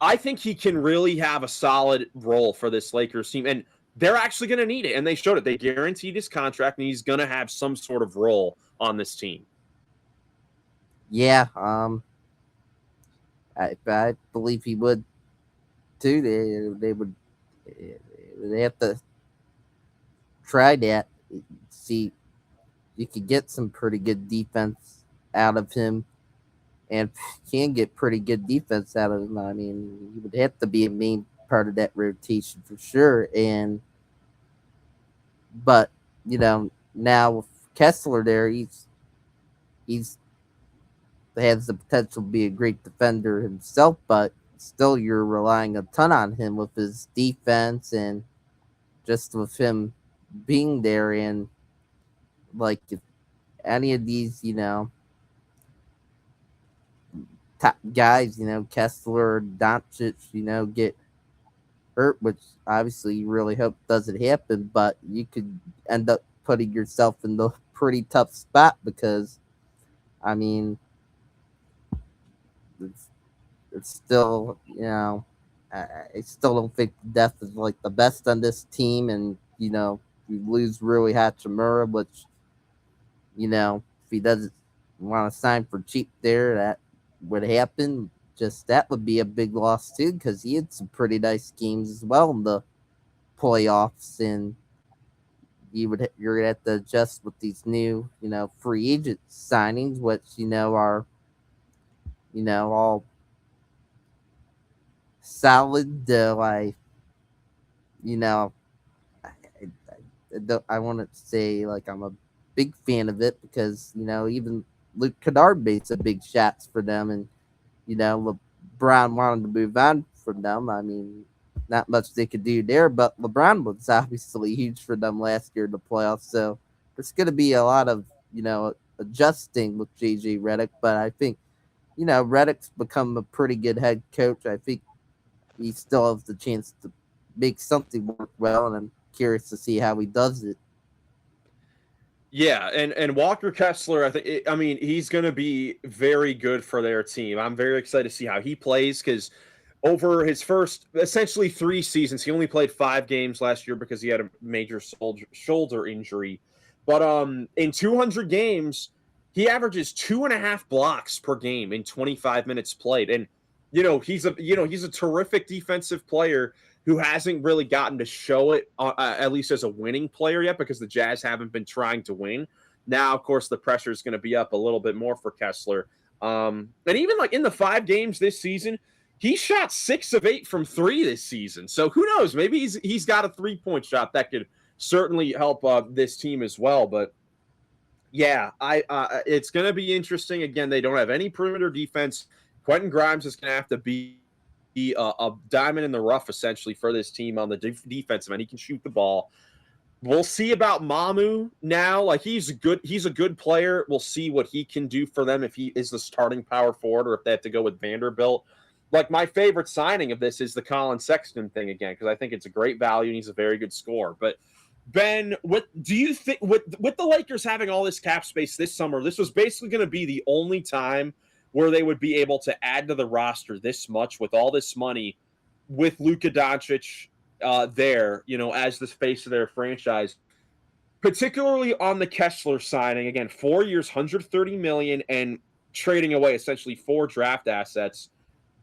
I think he can really have a solid role for this Lakers team, and they're actually going to need it, and they showed it. They guaranteed his contract, and he's going to have some sort of role on this team. Yeah, I believe he would too. They have to try that. See, you could get some pretty good defense out of him, and can get pretty good defense out of him. I mean, he would have to be a main part of that rotation for sure. But now with Kessler there, he's has the potential to be a great defender himself, but still you're relying a ton on him with his defense and just with him being there. And like any of these, top guys, Kessler, Doncic, get hurt, which obviously you really hope doesn't happen, but you could end up putting yourself in the pretty tough spot because, I mean, it's, it's still, I, I still don't think Def is like the best on this team, and you lose Rui Hachimura, which if he doesn't want to sign for cheap there, that would happen. Just that would be a big loss too, because he had some pretty nice games as well in the playoffs, and you're gonna have to adjust with these new free agent signings, which are all solid. You know I want to say like I'm a big fan of it because even Luke Kennard made some big shots for them, and LeBron wanted to move on from them. I mean, not much they could do there, but LeBron was obviously huge for them last year in the playoffs. So there's going to be a lot of adjusting with JJ Redick, but I think Redick's become a pretty good head coach. I think he still has the chance to make something work well, and I'm curious to see how he does it. Yeah, and Walker Kessler, I mean, he's going to be very good for their team. I'm very excited to see how he plays because over his first essentially 3 seasons, he only played 5 games last year because he had a major shoulder injury. But in 200 games, he averages 2.5 blocks per game in 25 minutes played, and he's a terrific defensive player who hasn't really gotten to show it at least as a winning player yet because the Jazz haven't been trying to win. Now, of course, the pressure is going to be up a little bit more for Kessler. And even like in the 5 games this season, he shot 6 of 8 from three this season. So who knows? Maybe he's got a 3-point shot that could certainly help this team as well. But yeah, it's going to be interesting. Again, they don't have any perimeter defense. Quentin Grimes is going to have to be a diamond in the rough essentially for this team on the defensive end. He can shoot the ball. We'll see about Mamu now. Like he's a good player. We'll see what he can do for them if he is the starting power forward or if they have to go with Vanderbilt. Like my favorite signing of this is the Colin Sexton thing again because I think it's a great value and he's a very good scorer. But Ben, what do you think with the Lakers having all this cap space this summer? This was basically going to be the only time where they would be able to add to the roster this much with all this money with Luka Doncic there, as the face of their franchise. Particularly on the Kessler signing, again, 4 years, 130 million, and trading away essentially 4 draft assets.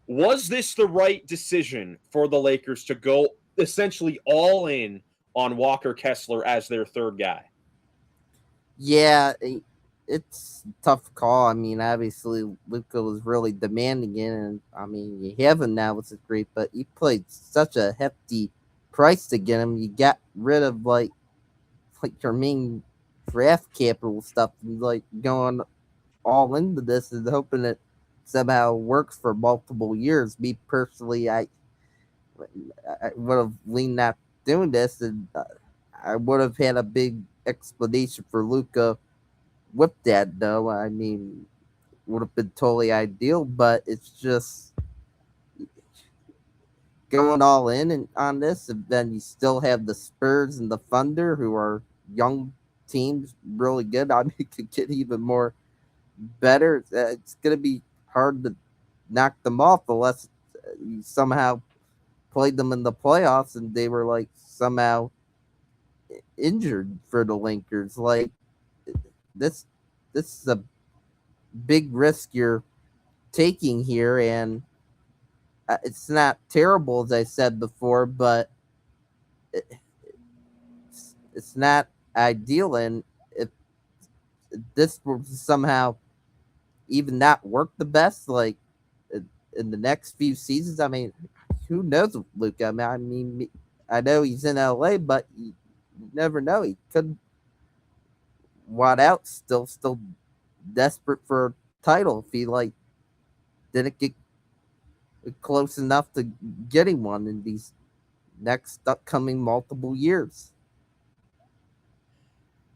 Was this the right decision for the Lakers to go essentially all in on Walker Kessler as their third guy? Yeah, it's a tough call. I mean, obviously Luka was really demanding it, and I mean you have him now, which is great. But he played such a hefty price to get him. You got rid of like your main draft capital stuff, and like going all into this and hoping it somehow works for multiple years. Me personally, I would have leaned not doing this, and I would have had a big explanation for Luka with that. Though I mean, would have been totally ideal, but it's just going all in and on this, and then you still have the Spurs and the Thunder, who are young teams, really good. I mean, could get even more better. It's gonna be hard to knock them off unless you somehow played them in the playoffs and they were like somehow injured for the Lakers. Like this, this is a big risk you're taking here, and it's not terrible as I said before, but it's not ideal. And if this were somehow even not work the best, like in the next few seasons, I mean, who knows with Luka? I know he's in LA, but you never know. He could want out, still desperate for a title if he like didn't get close enough to getting one in these next upcoming multiple years.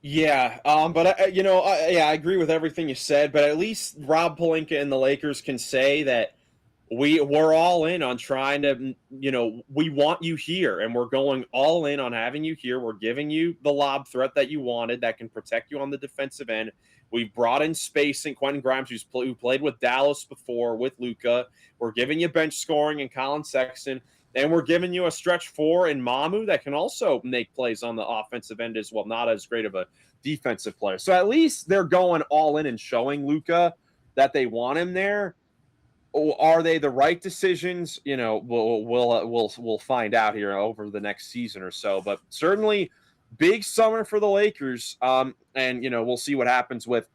Yeah, but yeah, I agree with everything you said. But at least Rob Pelinka and the Lakers can say that we're all in on trying to, we want you here, and we're going all in on having you here. We're giving you the lob threat that you wanted, that can protect you on the defensive end. We've brought in spacing, Quentin Grimes, who played with Dallas before with Luca. We're giving you bench scoring and Colin Sexton. And we're giving you a stretch four in Mamu that can also make plays on the offensive end as well. Not as great of a defensive player. So at least they're going all in and showing Luca that they want him there. Are they the right decisions? We'll find out here over the next season or so. But certainly, big summer for the Lakers. And we'll see what happens with,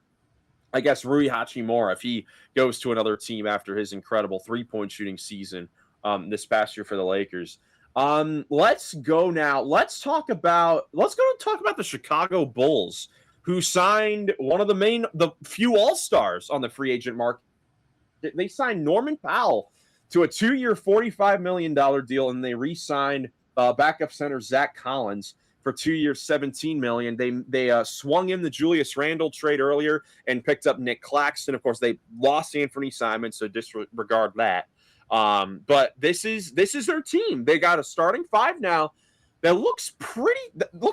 I guess, Rui Hachimura if he goes to another team after his incredible 3-point shooting season this past year for the Lakers. Let's go now. Let's go and talk about the Chicago Bulls, who signed one of the few All-Stars on the free agent market. They signed Norman Powell to a 2-year, $45 million deal, and they re-signed backup center Zach Collins for 2 years, $17 million. They swung in the Julius Randle trade earlier and picked up Nick Claxton. Of course, they lost Anthony Simon, so disregard that. But this is their team. They got a starting five now that looks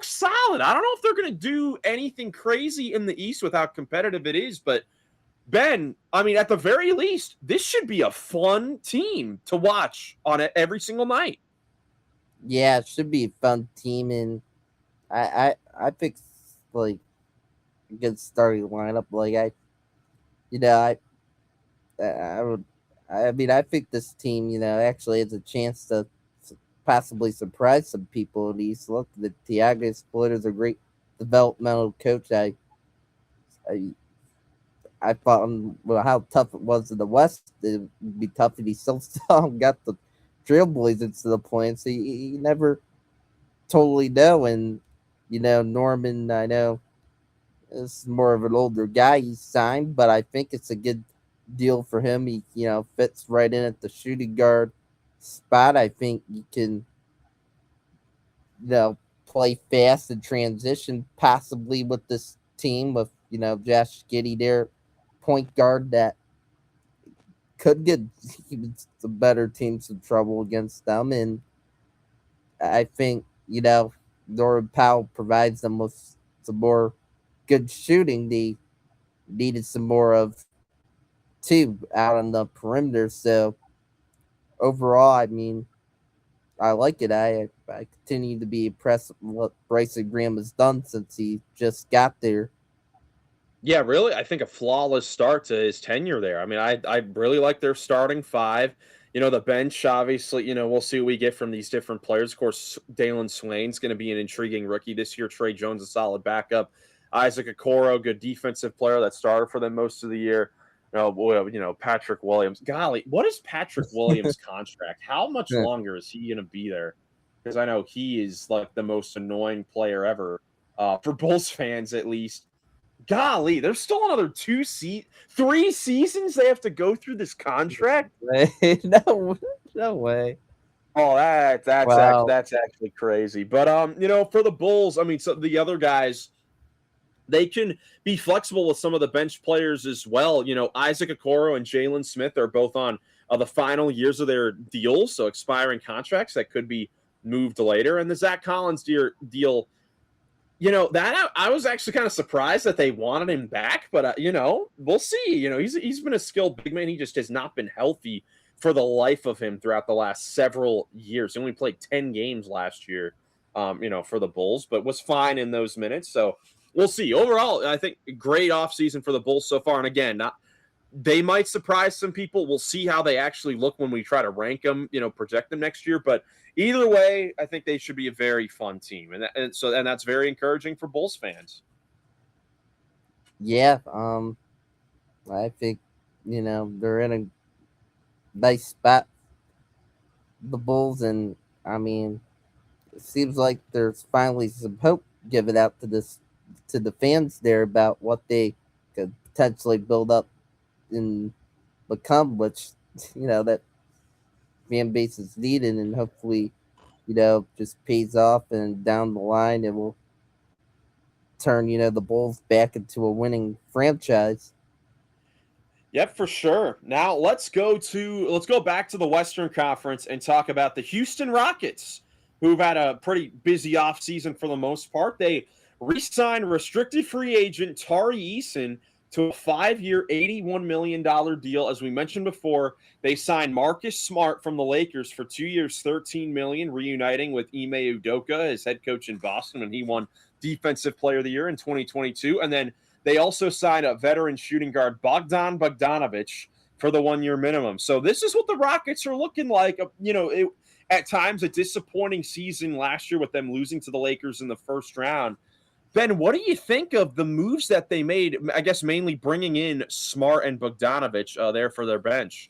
solid. I don't know if they're going to do anything crazy in the East with how competitive it is, but Ben, I mean, at the very least, this should be a fun team to watch on it every single night. Yeah, it should be a fun team, and I picked like a good starting lineup. Like you know, I would, I mean, I think this team, actually has a chance to possibly surprise some people in the East. Look, the Tiago Splitter's a great developmental coach. I I thought how tough it was in the West. It would be tough, and he still got the Trailblazers to the point. So you never totally know. And Norman, I know is more of an older guy. He's signed, but I think it's a good deal for him. He fits right in at the shooting guard spot. I think he can play fast and transition possibly with this team with Josh Giddey there, point guard that could get even some better teams some trouble against them. And I think, Norman Powell provides them with some more good shooting. They needed some more of too out on the perimeter. So overall, I mean, I like it. I continue to be impressed with what Bryson Graham has done since he just got there. Yeah, really, I think a flawless start to his tenure there. I mean, I really like their starting five. The bench, obviously, we'll see what we get from these different players. Of course, Dalen Swain's going to be an intriguing rookie this year. Trey Jones, a solid backup. Isaac Okoro, good defensive player that started for them most of the year. Patrick Williams. Golly, what is Patrick Williams' contract? How much longer is he going to be there? Because I know he is like the most annoying player ever for Bulls fans, at least. Golly, there's still another 3 seasons they have to go through this contract. No, no way. Oh, Wow. that's actually crazy. But for the Bulls, I mean, so the other guys, they can be flexible with some of the bench players as well. Isaac Okoro and Jaylen Smith are both on the final years of their deals, so expiring contracts that could be moved later. And the Zach Collins deal, that I was actually kind of surprised that they wanted him back, but we'll see. He's been a skilled big man. He just has not been healthy for the life of him throughout the last several years. He only played 10 games last year, for the Bulls, but was fine in those minutes. So we'll see. Overall, I think great offseason for the Bulls so far. And again, they might surprise some people. We'll see how they actually look when we try to rank them, project them next year. But either way, I think they should be a very fun team, and that's very encouraging for Bulls fans. Yeah. I think they're in a nice spot, the Bulls, and I mean, it seems like there's finally some hope given out to the fans there about what they could potentially build up and become, which that fan base is needed, and hopefully just pays off, and down the line it will turn, the Bulls back into a winning franchise. Yep, for sure. Now let's go back to the Western Conference and talk about the Houston Rockets, who've had a pretty busy offseason for the most part. They re-signed restricted free agent Tari Eason to a 5-year, $81 million deal. As we mentioned before, they signed Marcus Smart from the Lakers for 2 years, $13 million, reuniting with Ime Udoka, his head coach in Boston, when he won Defensive Player of the Year in 2022. And then they also signed a veteran shooting guard, Bogdan Bogdanovic, for the 1 year minimum. So this is what the Rockets are looking like. At times a disappointing season last year with them losing to the Lakers in the first round. Ben, what do you think of the moves that they made? I guess mainly bringing in Smart and Bogdanovic there for their bench.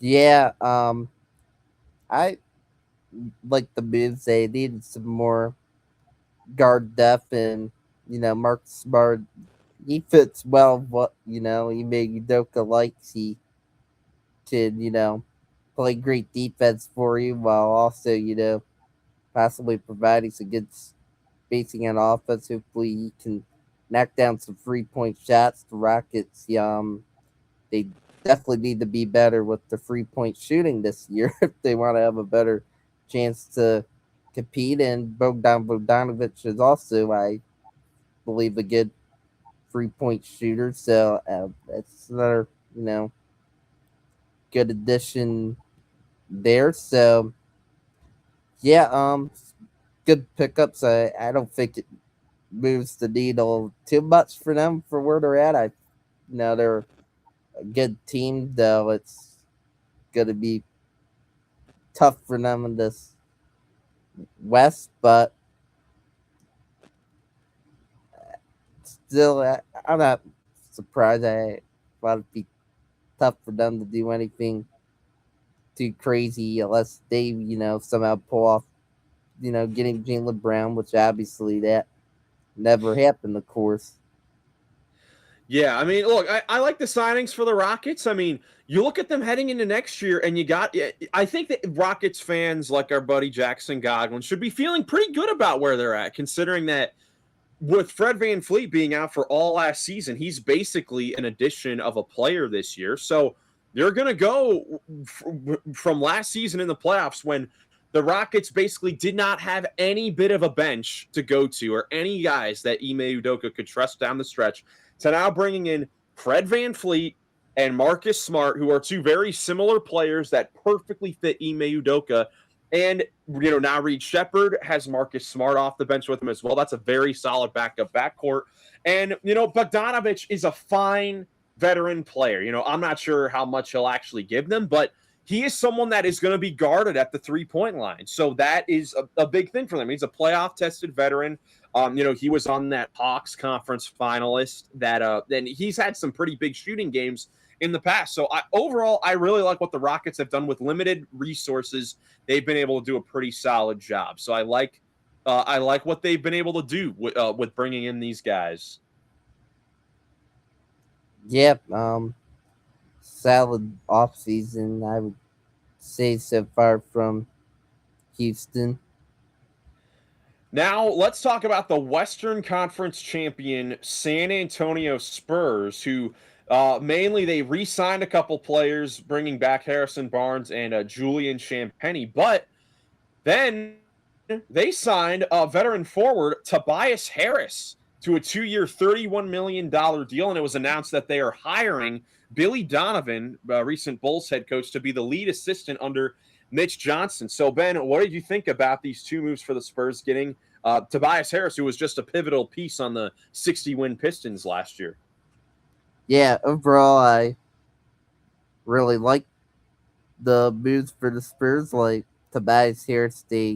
Yeah, I like the moves. They needed some more guard depth, and Mark Smart, he fits well. What he made Udoka likes. He can play great defense for you while also possibly providing some good spacing on offense. Hopefully, he can knock down some 3-point shots. The Rockets, they definitely need to be better with the 3-point shooting this year if they want to have a better chance to compete. And Bogdan Bogdanovic is also, I believe, a good 3-point shooter. So that's another, good addition there. So yeah, good pickups. I don't think it moves the needle too much for them for where they're at. They're a good team, though. It's gonna be tough for them in this West, but still, I'm not surprised. I thought it'd be tough for them to do anything too crazy unless they, somehow pull off, getting Jaylen Brown, which obviously that never happened, of course. Yeah, I mean, look, I like the signings for the Rockets. I mean, you look at them heading into next year, and I think that Rockets fans like our buddy Jackson Godwin should be feeling pretty good about where they're at, considering that with Fred VanVleet being out for all last season, he's basically an addition of a player this year. So they're going to go from last season in the playoffs when the Rockets basically did not have any bit of a bench to go to or any guys that Ime Udoka could trust down the stretch to now bringing in Fred VanVleet and Marcus Smart, who are two very similar players that perfectly fit Ime Udoka. And, now Reed Shepherd has Marcus Smart off the bench with him as well. That's a very solid backup backcourt. And, Bogdanovic is a fine veteran player. I'm not sure how much he'll actually give them, but he is someone that is going to be guarded at the 3-point line. So that is a big thing for them. He's a playoff tested veteran. He was on that Hawks conference finalist then he's had some pretty big shooting games in the past. So overall, I really like what the Rockets have done with limited resources. They've been able to do a pretty solid job. So I like what they've been able to do with bringing in these guys. Yep. Solid off season, I would say, so far from Houston. Now, let's talk about the Western Conference champion San Antonio Spurs, who mainly they re-signed a couple players, bringing back Harrison Barnes and Julian Champagnie. But then they signed a veteran forward, Tobias Harris, to a 2-year, $31 million deal. And it was announced that they are hiring Billy Donovan, recent Bulls head coach, to be the lead assistant under Mitch Johnson. So, Ben, what did you think about these two moves for the Spurs getting Tobias Harris, who was just a pivotal piece on the 60-win Pistons last year? Yeah, overall, I really like the moves for the Spurs. Like Tobias Harris, they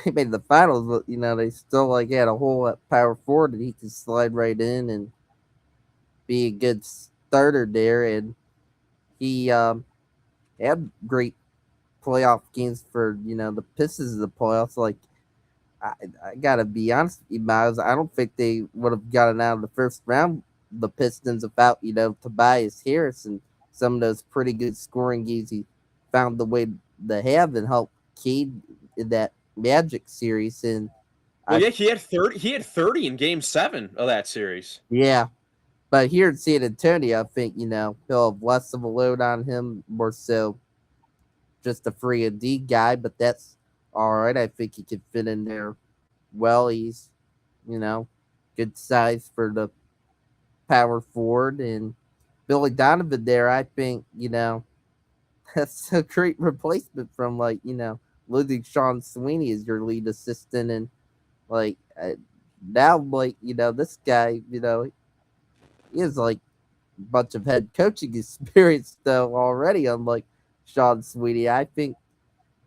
they made the finals, but they still had a whole power forward that he could slide right in and be a good starter there. And he had great playoff games for the Pistons in the playoffs. Like I gotta be honest with you, Miles. I don't think they would have gotten out of the first round, the Pistons, without Tobias Harris and some of those pretty good scoring games he found the way to have and help Cade in that Magic series. And Well, yeah, he had 30. He had 30 in Game 7 of that series. Yeah, but here in San Antonio, I think he'll have less of a load on him, more so just a free and D guy. But that's all right. I think he could fit in there well. He's you know good size for the power forward, and Billy Donovan there. I think that's a great replacement from losing Sean Sweeney as your lead assistant, and like now this guy he has like a bunch of head coaching experience though already, unlike Sean Sweeney. I think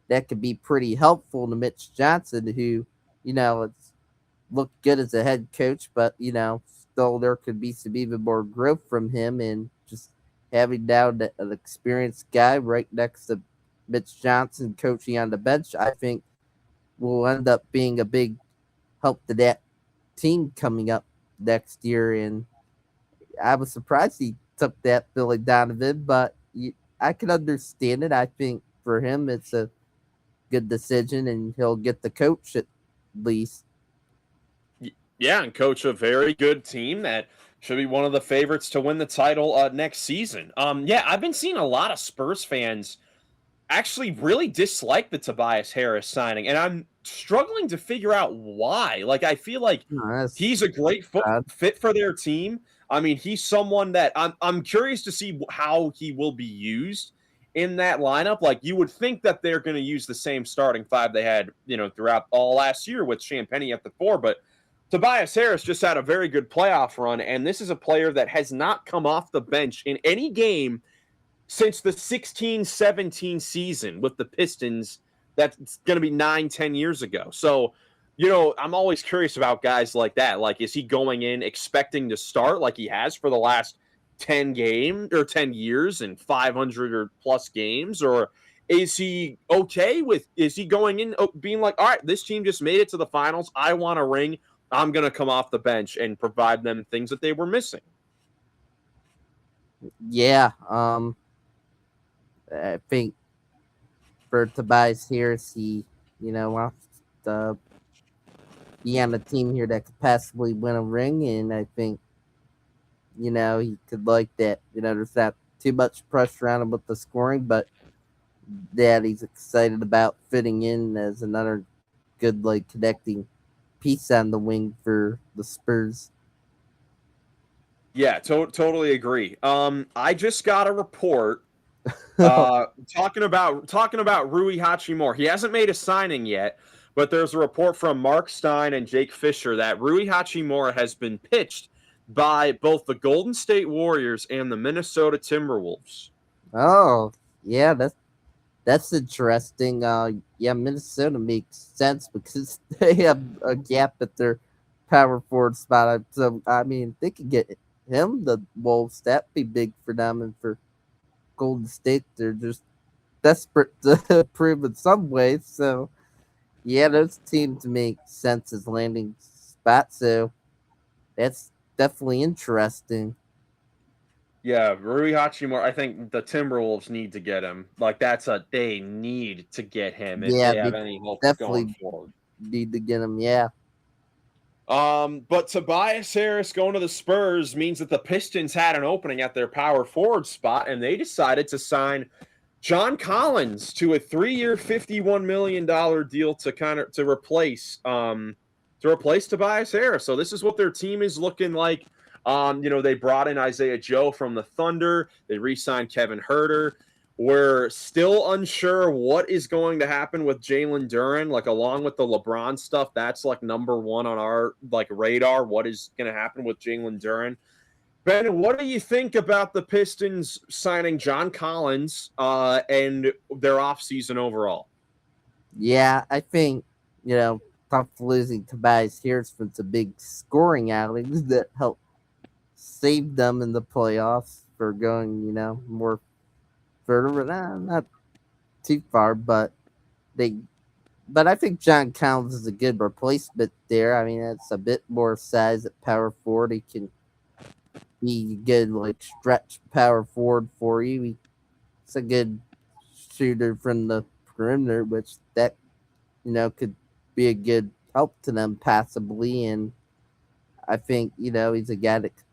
that could be pretty helpful to Mitch Johnson, who it's looked good as a head coach, but still there could be some even more growth from him, and just having now an experienced guy right next to Mitch Johnson coaching on the bench, I think will end up being a big help to that team coming up next year. And I was surprised he took that Billy Donovan, but I can understand it. I think for him it's a good decision, and he'll get the coach at least. Yeah, and coach a very good team that should be one of the favorites to win the title next season. Yeah, I've been seeing a lot of Spurs fans actually really dislike the Tobias Harris signing, and I'm struggling to figure out why. Like, I feel like Oh, he's a great fit for their team. I mean, he's someone that I'm curious to see how he will be used in that lineup. Like, you would think that they're going to use the same starting five they had, throughout all last year with Champagnie at the 4, but Tobias Harris just had a very good playoff run, and this is a player that has not come off the bench in any game since the 16-17 season with the Pistons. That's going to be 9-10 years ago. So, I'm always curious about guys like that. Like, is he going in expecting to start like he has for the last 10 years and 500 or plus games? Or is he is he going in being like, all right, this team just made it to the finals. I want a ring. I'm going to come off the bench and provide them things that they were missing. Yeah, I think for Tobias Harris, he wants to be on a team here that could possibly win a ring, and I think he could like that. There's not too much pressure on him with the scoring, but that he's excited about fitting in as another good connecting piece on the wing for the Spurs. Yeah, totally agree. I just got a report talking about Rui Hachimura. He hasn't made a signing yet, but there's a report from Mark Stein and Jake Fisher that Rui Hachimura has been pitched by both the Golden State Warriors and the Minnesota Timberwolves. Oh, yeah, that's interesting. Yeah, Minnesota makes sense because they have a gap at their power forward spot. So I mean, they could get him the Wolves. That'd be big for them, and for Golden State, they're just desperate to prove in some ways. So yeah, those teams make sense as landing spots. So that's definitely interesting. Yeah, Rui Hachimura. I think the Timberwolves need to get him. Like, they need to get him if Yeah, they have they any hope of going definitely forward. need to get him. Yeah. But Tobias Harris going to the Spurs means that the Pistons had an opening at their power forward spot, and they decided to sign John Collins to a 3-year, $51 million deal to replace Tobias Harris. So this is what their team is looking like. They brought in Isaiah Joe from the Thunder. They re-signed Kevin Huerter. We're still unsure what is going to happen with Jaylen Duren, along with the LeBron stuff. That's number one on our radar. What is going to happen with Jaylen Duren? Ben, what do you think about the Pistons signing John Collins and their offseason overall? Yeah, I think, tough losing Tobias Harris from some big scoring outings that helped save them in the playoffs for going, more further. Not too far, but I think John Collins is a good replacement there. I mean, it's a bit more size at power forward. He can be good, stretch power forward for you. He's a good shooter from the perimeter, which that could be a good help to them passively, and I think he's a guy that can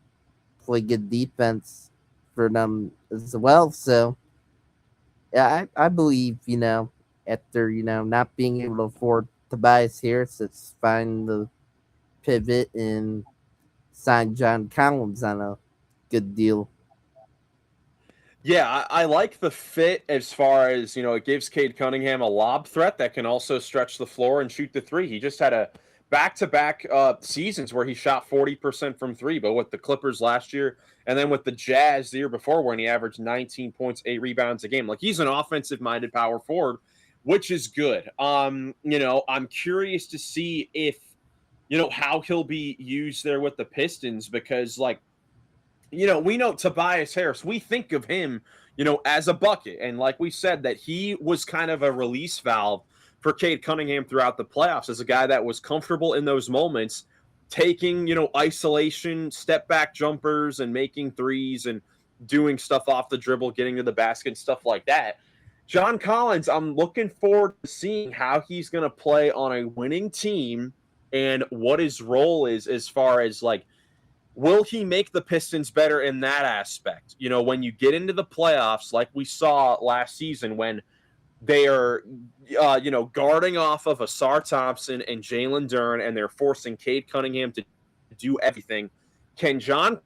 play good defense for them as well. So yeah, I believe after not being able to afford Tobias Harris, it's fine to pivot and sign John Collins on a good deal. Yeah, I like the fit as far as, it gives Cade Cunningham a lob threat that can also stretch the floor and shoot the three. He just had a back-to-back seasons where he shot 40% from three, but with the Clippers last year and then with the Jazz the year before when he averaged 19 points, 8 rebounds a game. Like, he's an offensive-minded power forward, which is good. I'm curious to see if, how he'll be used there with the Pistons because, like, we know Tobias Harris. We think of him, as a bucket. And like we said, that he was kind of a release valve for Cade Cunningham throughout the playoffs as a guy that was comfortable in those moments, taking, isolation, step back jumpers and making threes and doing stuff off the dribble, getting to the basket, and stuff like that. John Collins, I'm looking forward to seeing how he's going to play on a winning team and what his role is as far as like, will he make the Pistons better in that aspect? When you get into the playoffs, like we saw last season, when they are, guarding off of Asar Thompson and Jaylen Duren, and they're forcing Cade Cunningham to do everything. Can John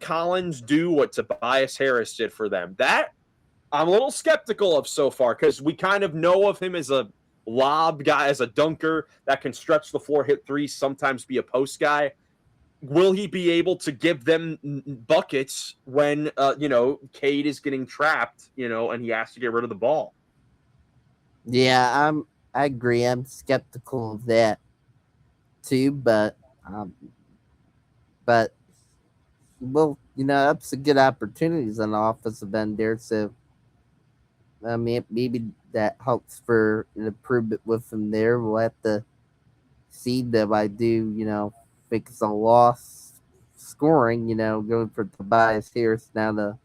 Collins do what Tobias Harris did for them? That I'm a little skeptical of so far because we kind of know of him as a lob guy, as a dunker that can stretch the floor, hit threes, sometimes be a post guy. Will he be able to give them buckets when Cade is getting trapped, and he has to get rid of the ball? Yeah, I agree. I'm skeptical of that too, but well, that's a good opportunities on the offensive end there. So I mean, maybe that helps for an improvement with him there. We'll have to see that I do, think it's a loss scoring, going for Tobias Harris now to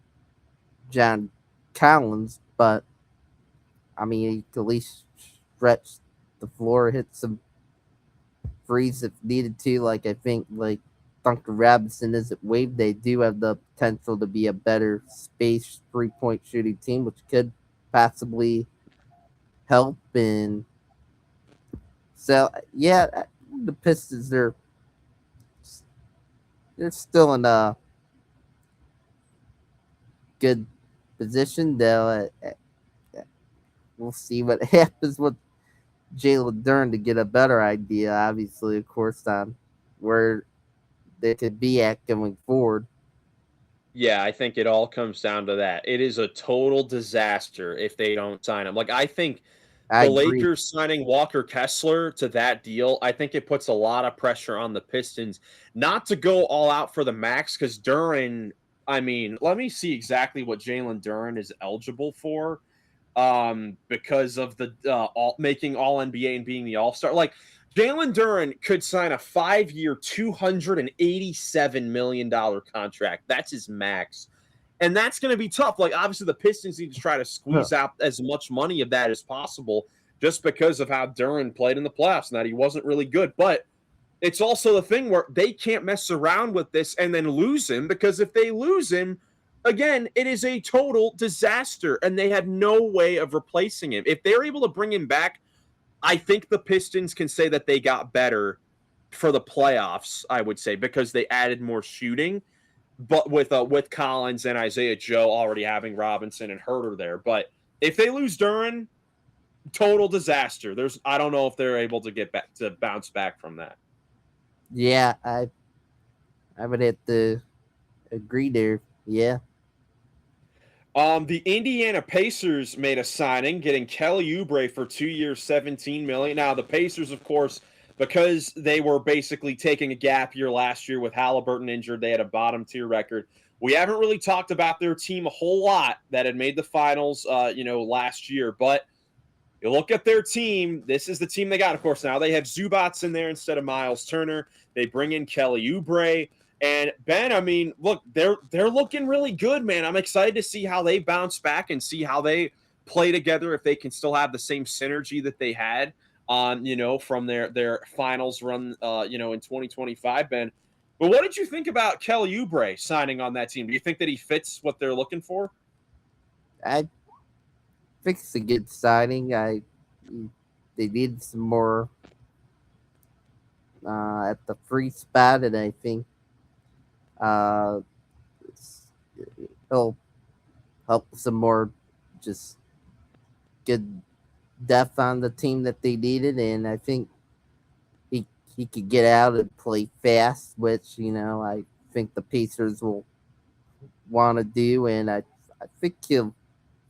John Collins, but I mean, he could at least stretch the floor, hit some threes if needed to. Like I think, like Duncan Robinson isn't waived. They do have the potential to be a better space 3-point shooting team, which could possibly help. And so, yeah, the Pistons they're still in a good position, though. We'll see what happens with Jaylen Duren to get a better idea, obviously, of course, on where they could be at going forward. Yeah, I think it all comes down to that. It is a total disaster if they don't sign him. Like, I think I the agree. Lakers signing Walker Kessler to that deal, I think it puts a lot of pressure on the Pistons not to go all out for the max because Duren, I mean, let me see exactly what Jaylen Duren is eligible for because of the making all NBA and being the all-star. Like, Jaylen Duren could sign a 5-year, $287 million contract. That's his max. And that's going to be tough. Like, obviously, the Pistons need to try to Huh. squeeze out as much money of that as possible just because of how Duren played in the playoffs and that he wasn't really good. But it's also the thing where they can't mess around with this and then lose him because if they lose him, again, it is a total disaster and they have no way of replacing him. If they're able to bring him back, I think the Pistons can say that they got better for the playoffs, I would say, because they added more shooting. But with Collins and Isaiah Joe already having Robinson and Herter there. But if they lose Duren, total disaster. I don't know if they're able to get back to bounce back from that. Yeah, I would have to agree there. Yeah. The Indiana Pacers made a signing, getting Kelly Oubre for 2 years, $17 million. Now the Pacers, of course, because they were basically taking a gap year last year with Halliburton injured, they had a bottom tier record. We haven't really talked about their team a whole lot that had made the finals, last year. But you look at their team. This is the team they got. Of course, now they have Zubats in there instead of Miles Turner. They bring in Kelly Oubre. And Ben, I mean, look, they're looking really good, man. I'm excited to see how they bounce back and see how they play together if they can still have the same synergy that they had. on, from their finals run, in 2025, Ben. But what did you think about Kelly Oubre signing on that team? Do you think that he fits what they're looking for? I think it's a good signing. They need some more at the free spot, and I think uh, he'll help some more just good depth on the team that they needed, and I think he he could get out and play fast, which I think the Pacers will want to do, and I think he'll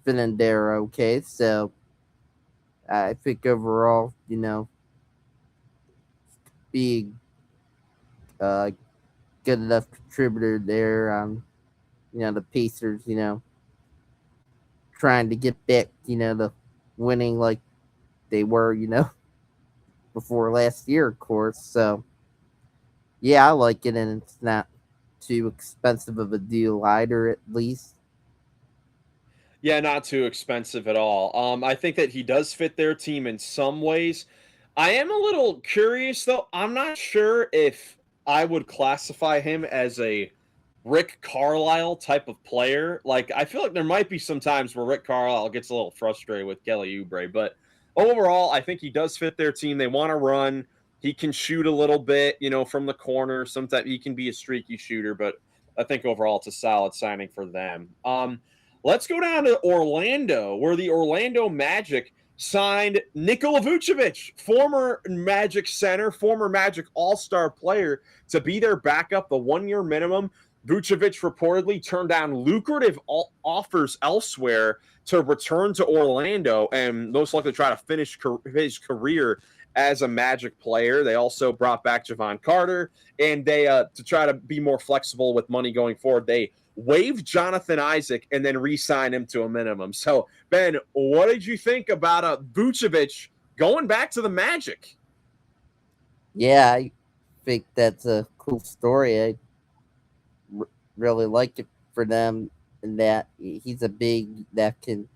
fit in there okay. So I think overall, being a good enough contributor there on the Pacers, trying to get back, to winning like they were, before last year, of course. So yeah, I like it, and it's not too expensive of a deal either, at least. Yeah, not too expensive at all. I think that he does fit their team in some ways. I am a little curious though. I'm not sure if I would classify him as a Rick Carlisle type of player. Like, I feel like there might be some times where Rick Carlisle gets a little frustrated with Kelly Oubre, but overall, I think he does fit their team. They want to run. He can shoot a little bit, from the corner. Sometimes he can be a streaky shooter, but I think overall it's a solid signing for them. Let's go down to Orlando, where the Orlando Magic signed Nikola Vucevic, former Magic center, former Magic All-Star player, to be their backup, the 1-year minimum. Vucevic reportedly turned down lucrative offers elsewhere to return to Orlando and most likely try to finish his career as a Magic player. They also brought back Javon Carter, and they to try to be more flexible with money going forward, they waived Jonathan Isaac and then re-sign him to a minimum. So, Ben, what did you think about Vucevic going back to the Magic? Yeah, I think that's a cool story. Really like it for them, in that he's a big that can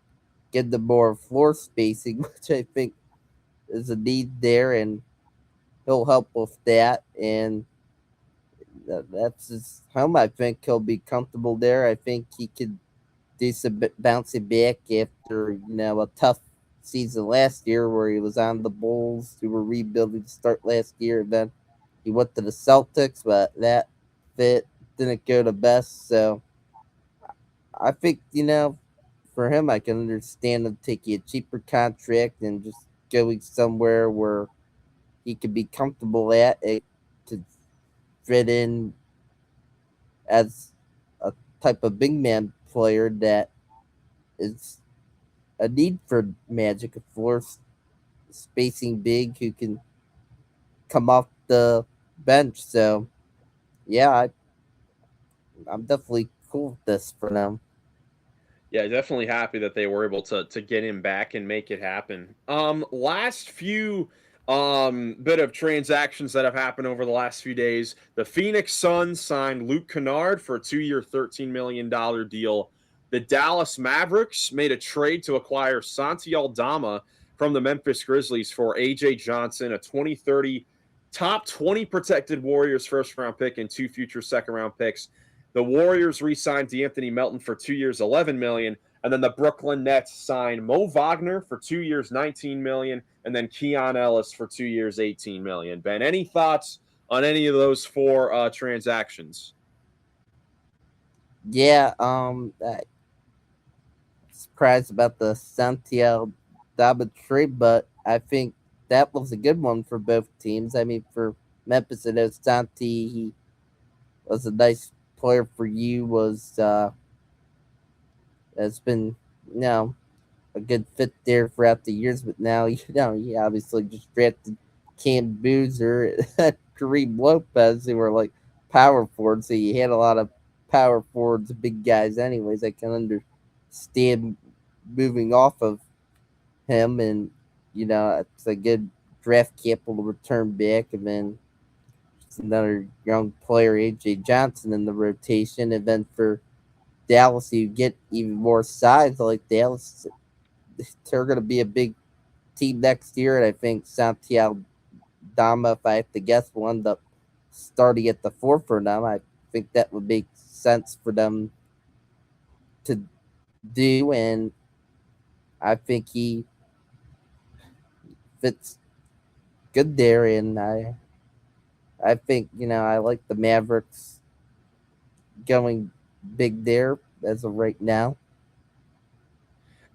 get the more floor spacing, which I think is a need there, and he'll help with that. And that's his home. I think he'll be comfortable there. I think he could do some bouncing back after a tough season last year where he was on the Bulls, who were rebuilding to start last year. And then he went to the Celtics, but that fit didn't go the best. So I think for him, I can understand him taking a cheaper contract and just going somewhere where he could be comfortable at. It could fit in as a type of big man player that is a need for Magic, a floor spacing big who can come off the bench. So yeah, I'm definitely cool with this for them. Yeah, definitely happy that they were able to get him back and make it happen. Last few bit of transactions that have happened over the last few days. The Phoenix Suns signed Luke Kennard for a 2-year, $13 million deal. The Dallas Mavericks made a trade to acquire Santi Aldama from the Memphis Grizzlies for AJ Johnson, a 2030 top 20 protected Warriors first round pick and 2 future second round picks. The Warriors re-signed D'Anthony Melton for 2 years, $11 million, and then the Brooklyn Nets signed Mo Wagner for 2 years, $19 million, and then Keon Ellis for 2 years, $18 million. Ben, any thoughts on any of those four transactions? Yeah, surprised about the Santiago Daba trade, but I think that was a good one for both teams. I mean, for Memphis, it is Santi. He was a nice player for you. Has been a good fit there throughout the years, but now he obviously just drafted Cam Boozer and Kareem Lopez, who were like power forwards. So you had a lot of power forwards, big guys. Anyways, I can understand moving off of him, and it's a good draft capital to return back, and then another young player, AJ Johnson, in the rotation, and then for Dallas, you get even more size. Like Dallas, they're going to be a big team next year, and I think Santiago Dama, if I have to guess, will end up starting at the 4 for them. I think that would make sense for them to do, and I think he fits good there. And I think I like the Mavericks going big there as of right now.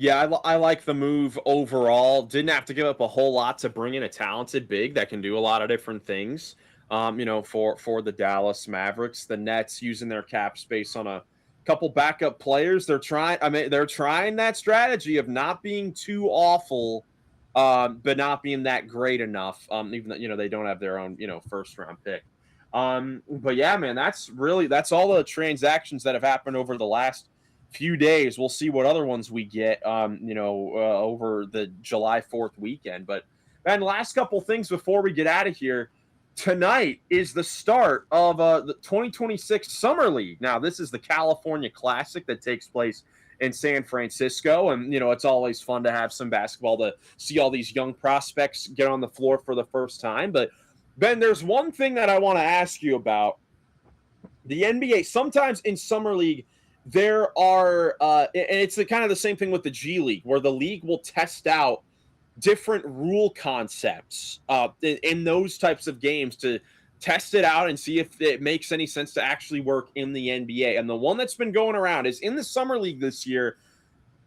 Yeah, I like the move overall. Didn't have to give up a whole lot to bring in a talented big that can do a lot of different things. For the Dallas Mavericks, the Nets using their cap space on a couple backup players. They're trying. I mean, they're trying that strategy of not being too awful, but not being that great enough. Even though they don't have their own first round pick. But yeah, man, that's all the transactions that have happened over the last few days. We'll see what other ones we get, over the July 4th weekend. But man, last couple things before we get out of here. Tonight is the start of the 2026 Summer League. Now, this is the California Classic that takes place in San Francisco. And, it's always fun to have some basketball to see all these young prospects get on the floor for the first time. But, Ben, there's one thing that I want to ask you about. The NBA, sometimes in Summer League, there are, and it's kind of the same thing with the G League, where the league will test out different rule concepts in those types of games to test it out and see if it makes any sense to actually work in the NBA. And the one that's been going around is in the Summer League this year.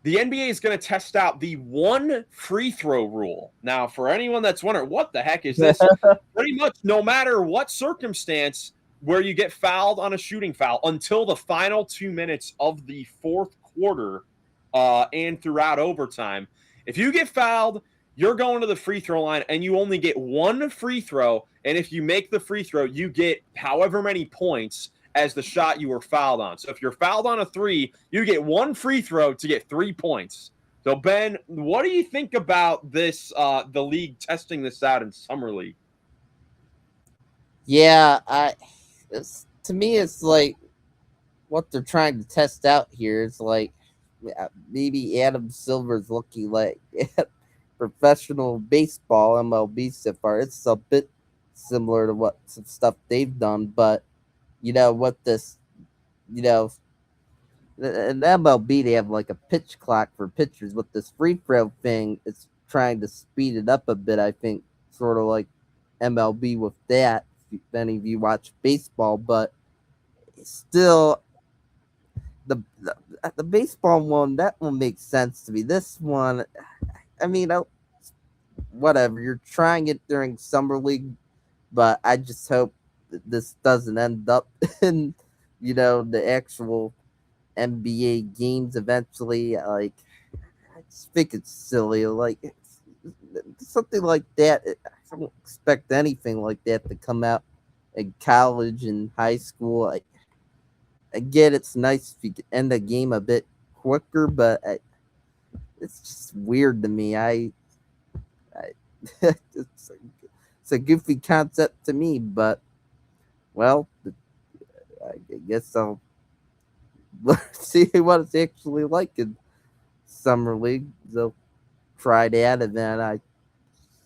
The NBA is going to test out the one free throw rule. Now, for anyone that's wondering, what the heck is this? Pretty much no matter what circumstance where you get fouled on a shooting foul until the final 2 minutes of the fourth quarter and throughout overtime, if you get fouled, you're going to the free throw line and you only get one free throw. And if you make the free throw, you get however many points as the shot you were fouled on. So if you're fouled on a 3, you get one free throw to get 3 points. So, Ben, what do you think about this, the league testing this out in Summer League? Yeah, to me, it's like what they're trying to test out here is like maybe Adam Silver's looking like professional baseball MLB so far. It's a bit similar to what some stuff they've done, but what this, in MLB they have like a pitch clock for pitchers. With this free throw thing, it's trying to speed it up a bit. I think sort of like MLB with that. If any of you watch baseball, but still, the baseball one, that one makes sense to me. This one, I mean, whatever. You're trying it during summer league, but I just hope that this doesn't end up in the actual NBA games eventually. Like, I just think it's silly. Like, something like that. I don't expect anything like that to come out in college and high school. I get it's nice if you could end a game a bit quicker, but it's just weird to me. It's a goofy concept to me, but well, I guess I'll see what it's actually like in summer league. They'll try that, and then I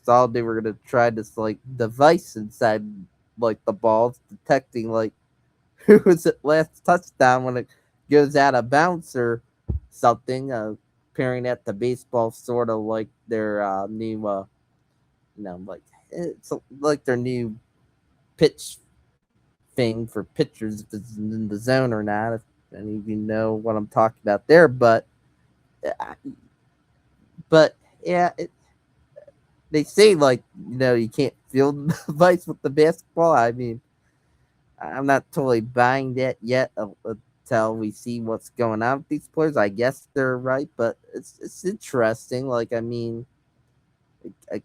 saw they were gonna try this like device inside like the balls, detecting like who was it last touchdown when it goes out of bounds or something. Comparing that to baseball, sort of like their new, like it's like their new pitch thing for pitchers, if it's in the zone or not. If any of you know what I'm talking about there, but yeah, they say like you can't field the device with the basketball. I mean, I'm not totally buying that yet until we see what's going on with these players. I guess they're right, but it's interesting. Like, I mean, I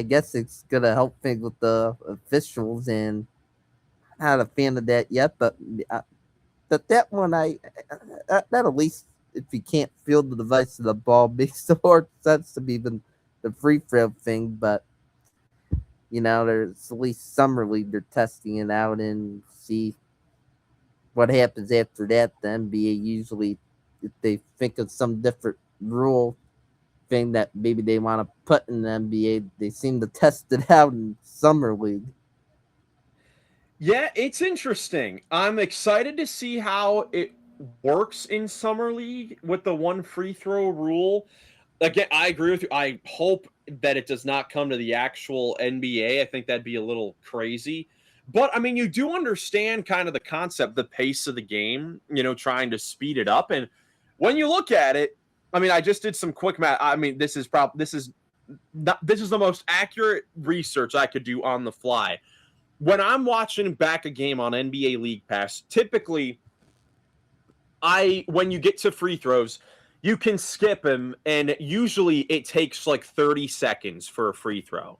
guess it's gonna help things with the officials, and I'm not a fan of that yet. But that one, that at least if you can't field the device of the ball makes more sense to me than the free throw thing. But there's at least summer league they're testing it out and see what happens after that. The NBA usually, if they think of some different rule thing that maybe they want to put in the NBA. They seem to test it out in summer league. Yeah, it's interesting. I'm excited to see how it works in summer league with the one free throw rule. Again, I agree with you. I hope that it does not come to the actual NBA. I think that'd be a little crazy. But I mean, you do understand kind of the concept, the pace of the game, trying to speed it up. And when you look at it, I mean, I just did some quick math. I mean, this is the most accurate research I could do on the fly. When I'm watching back a game on NBA League Pass, typically when you get to free throws, you can skip them, and usually it takes like 30 seconds for a free throw,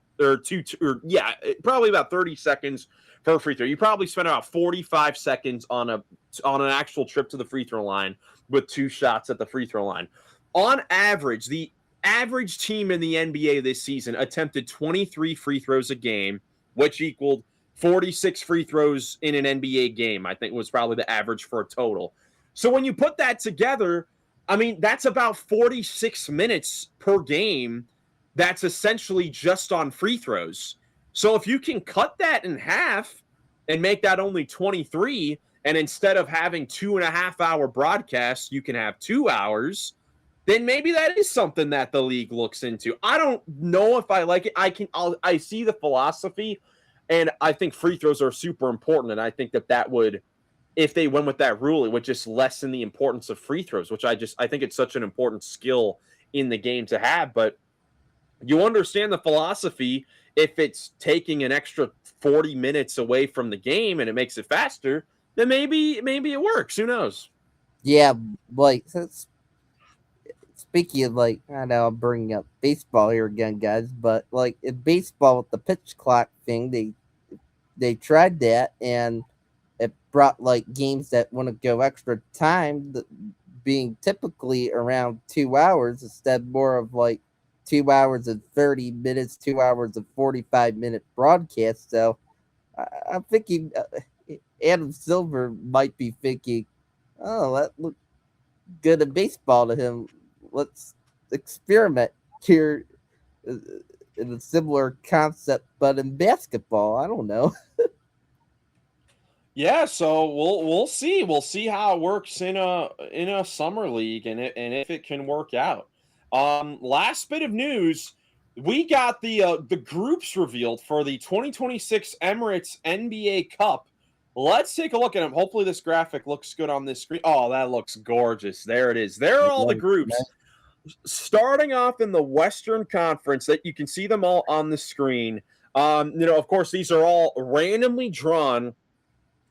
probably about 30 seconds for a free throw. You probably spend about 45 seconds on an actual trip to the free throw line with 2 shots at the free throw line. On average, the average team in the NBA this season attempted 23 free throws a game, which equaled 46 free throws in an NBA game. I think was probably the average for a total. So when you put that together, I mean, that's about 46 minutes per game. That's essentially just on free throws. So if you can cut that in half and make that only 23, and instead of having 2.5 hour broadcasts, you can have 2 hours, then maybe that is something that the league looks into. I don't know if I like it. I see the philosophy, and I think free throws are super important. And I think that would, if they went with that rule, it would just lessen the importance of free throws, which I think it's such an important skill in the game to have. But you understand the philosophy. If it's taking an extra 40 minutes away from the game and it makes it faster, then maybe it works. Who knows? Yeah, like speaking of, like, I know I'm bringing up baseball here again, guys, but like in baseball with the pitch clock thing, they tried that, and it brought like games that want to go extra time, being typically around 2 hours instead more of like 2 hours and 30 minutes, 2 hours and 45-minute broadcast. So I'm thinking Adam Silver might be thinking, oh, that looked good in baseball to him. Let's experiment here in a similar concept, but in basketball. I don't know. Yeah, so we'll see. We'll see how it works in a summer league, and if it can work out. Last bit of news, we got the groups revealed for the 2026 Emirates NBA Cup. Let's take a look at them. Hopefully this graphic looks good on this screen. Oh, that looks gorgeous. There it is. There are all the groups. Starting off in the Western Conference, that you can see them all on the screen. Of course, these are all randomly drawn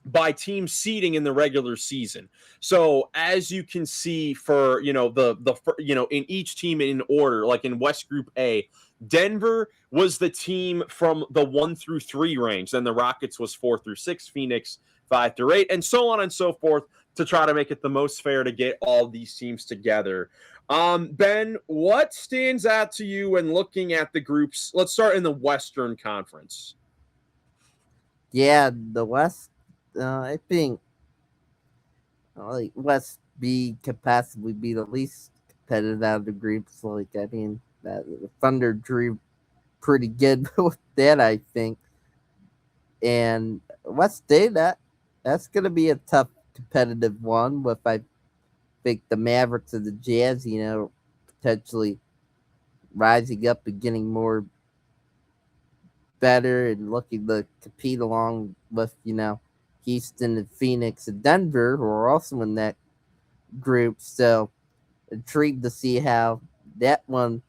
by team seeding in the regular season. So as you can see, for in each team in order, like in West Group A, Denver was the team from the 1 through 3 range. Then the Rockets was 4 through 6, Phoenix 5 through 8, and so on and so forth, to try to make it the most fair to get all these teams together. Ben, what stands out to you when looking at the groups? Let's start in the Western Conference. Yeah, the West. I think like West B could possibly be the least competitive out of the groups. Like, I mean, the Thunder drew pretty good with that, I think. And West A, that's gonna be a tough competitive one. With, I think, the Mavericks and the Jazz, potentially rising up and getting more better and looking to compete along with, Houston and Phoenix and Denver, who are also in that group. So intrigued to see how that one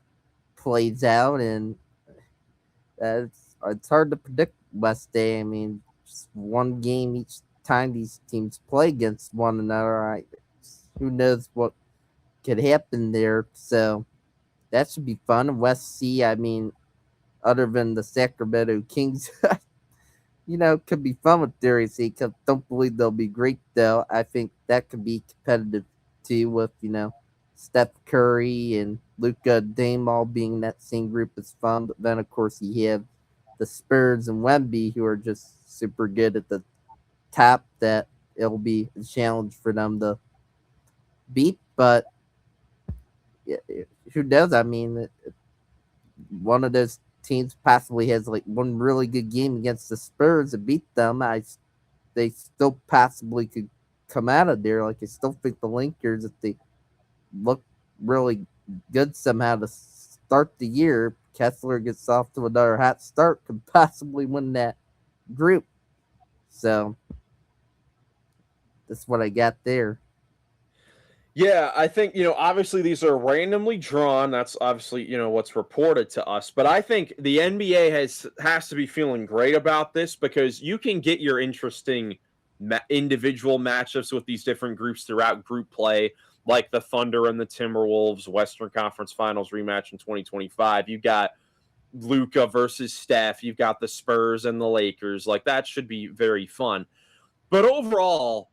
plays out. And it's hard to predict West A. I mean, just one game each time these teams play against one another. Who knows what could happen there. So that should be fun. West C, I mean, other than the Sacramento Kings, could be fun with Theory C. Don't believe they'll be great, though. I think that could be competitive, too, with, Steph Curry and Luka Dame all being in that same group is fun. But then, of course, you have the Spurs and Wemby, who are just super good at the top, that it'll be a challenge for them to beat. But yeah, who knows? I mean, one of those teams possibly has like one really good game against the Spurs and beat them. They still possibly could come out of there. Like I still think the Lakers, if they look really good somehow to start the year, Kessler gets off to another hot start, could possibly win that group. So that's what I got there. Yeah, I think, obviously these are randomly drawn. That's obviously, what's reported to us. But I think the NBA has to be feeling great about this because you can get your interesting individual matchups with these different groups throughout group play, like the Thunder and the Timberwolves Western Conference Finals rematch in 2025. You've got Luka versus Steph. You've got the Spurs and the Lakers. Like that should be very fun. But overall,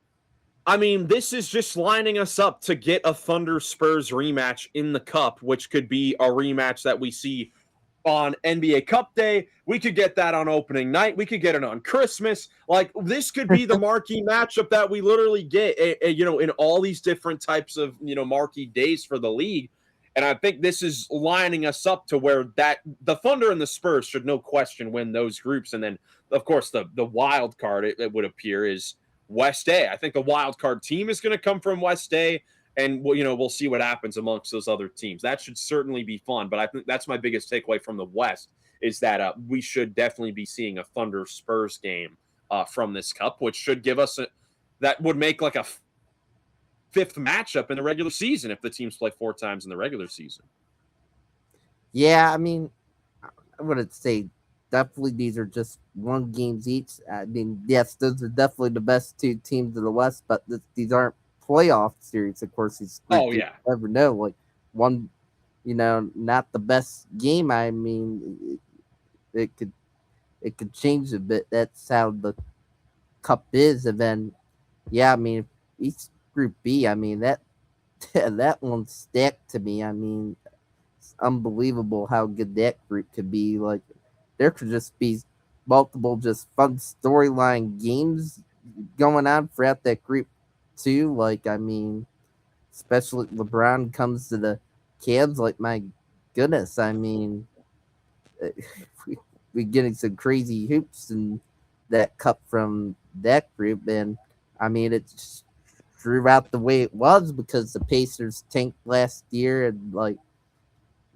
I mean, this is just lining us up to get a Thunder Spurs rematch in the Cup, which could be a rematch that we see on NBA Cup Day. We could get that on opening night. We could get it on Christmas. Like, this could be the marquee matchup that we literally get, in all these different types of, marquee days for the league. And I think this is lining us up to where the Thunder and the Spurs should no question win those groups. And then, of course, the wild card, it would appear, is West A. I think the wild card team is going to come from West A, and we'll see what happens amongst those other teams. That should certainly be fun. But I think that's my biggest takeaway from the West is that we should definitely be seeing a Thunder Spurs game from this Cup, which should give us that would make like a fifth matchup in the regular season if the teams play 4 times in the regular season. Yeah, I mean, I wouldn't say definitely these are just 1 games each. I mean, yes, those are definitely the best 2 teams in the West, but these aren't playoff series. Of course, these yeah, never know. Like one, not the best game. I mean, it could change a bit. That's how the Cup is, and then yeah, I mean, each Group B. I mean that that one's stacked to me. I mean, it's unbelievable how good that group could be. Like there could just be multiple just fun storyline games going on throughout that group too. Like I mean, especially LeBron comes to the Cavs. Like my goodness, I mean, we're getting some crazy hoops in that cup from that group, and I mean it's drew out the way it was because the Pacers tanked last year, and like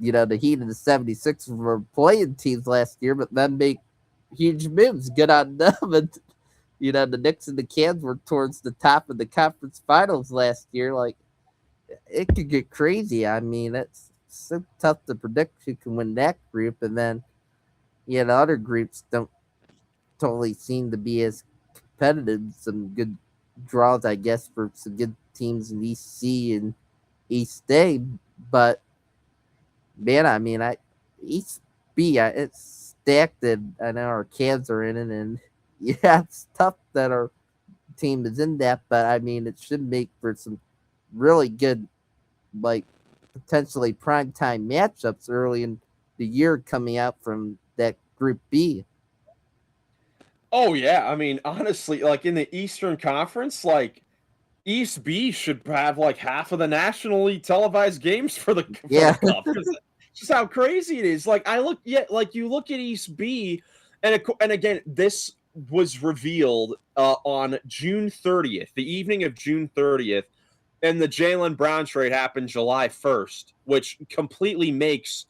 the Heat and the 76ers were playing teams last year, but then make huge moves. Good on them. And the Knicks and the Cavs were towards the top of the conference finals last year. Like it could get crazy. I mean, it's so tough to predict who can win that group, and then the other groups don't totally seem to be as competitive. Some good draws, I guess, for some good teams in East C and East A, but man, I mean, East B, it's stacked, and I know our Cavs are in it, and yeah, it's tough that our team is in that, but I mean, it should make for some really good, like potentially primetime matchups early in the year coming out from that Group B. Oh yeah, I mean, honestly, like in the Eastern Conference, like East B should have like half of the nationally televised games for the Cup. Just how crazy it is. Like you look at East B, and again, this was revealed on June 30th, the evening of June 30th, and the Jaylen Brown trade happened July 1st, which completely makes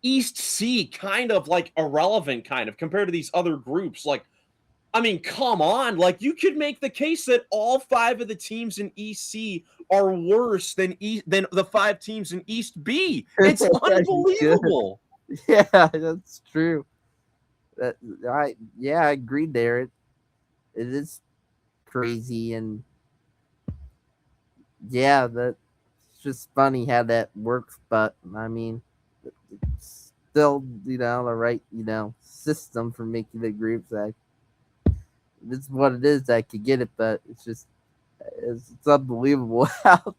East C kind of like irrelevant, kind of compared to these other groups. Like, I mean, come on. Like, you could make the case that all 5 of the teams in East C are worse than the 5 teams in East B. It's unbelievable. Yeah, that's true. I agreed there. It is crazy, and yeah, that's just funny how that works. But I mean, it's still the right system for making the groups. It's what it is. I could get it, but it's unbelievable how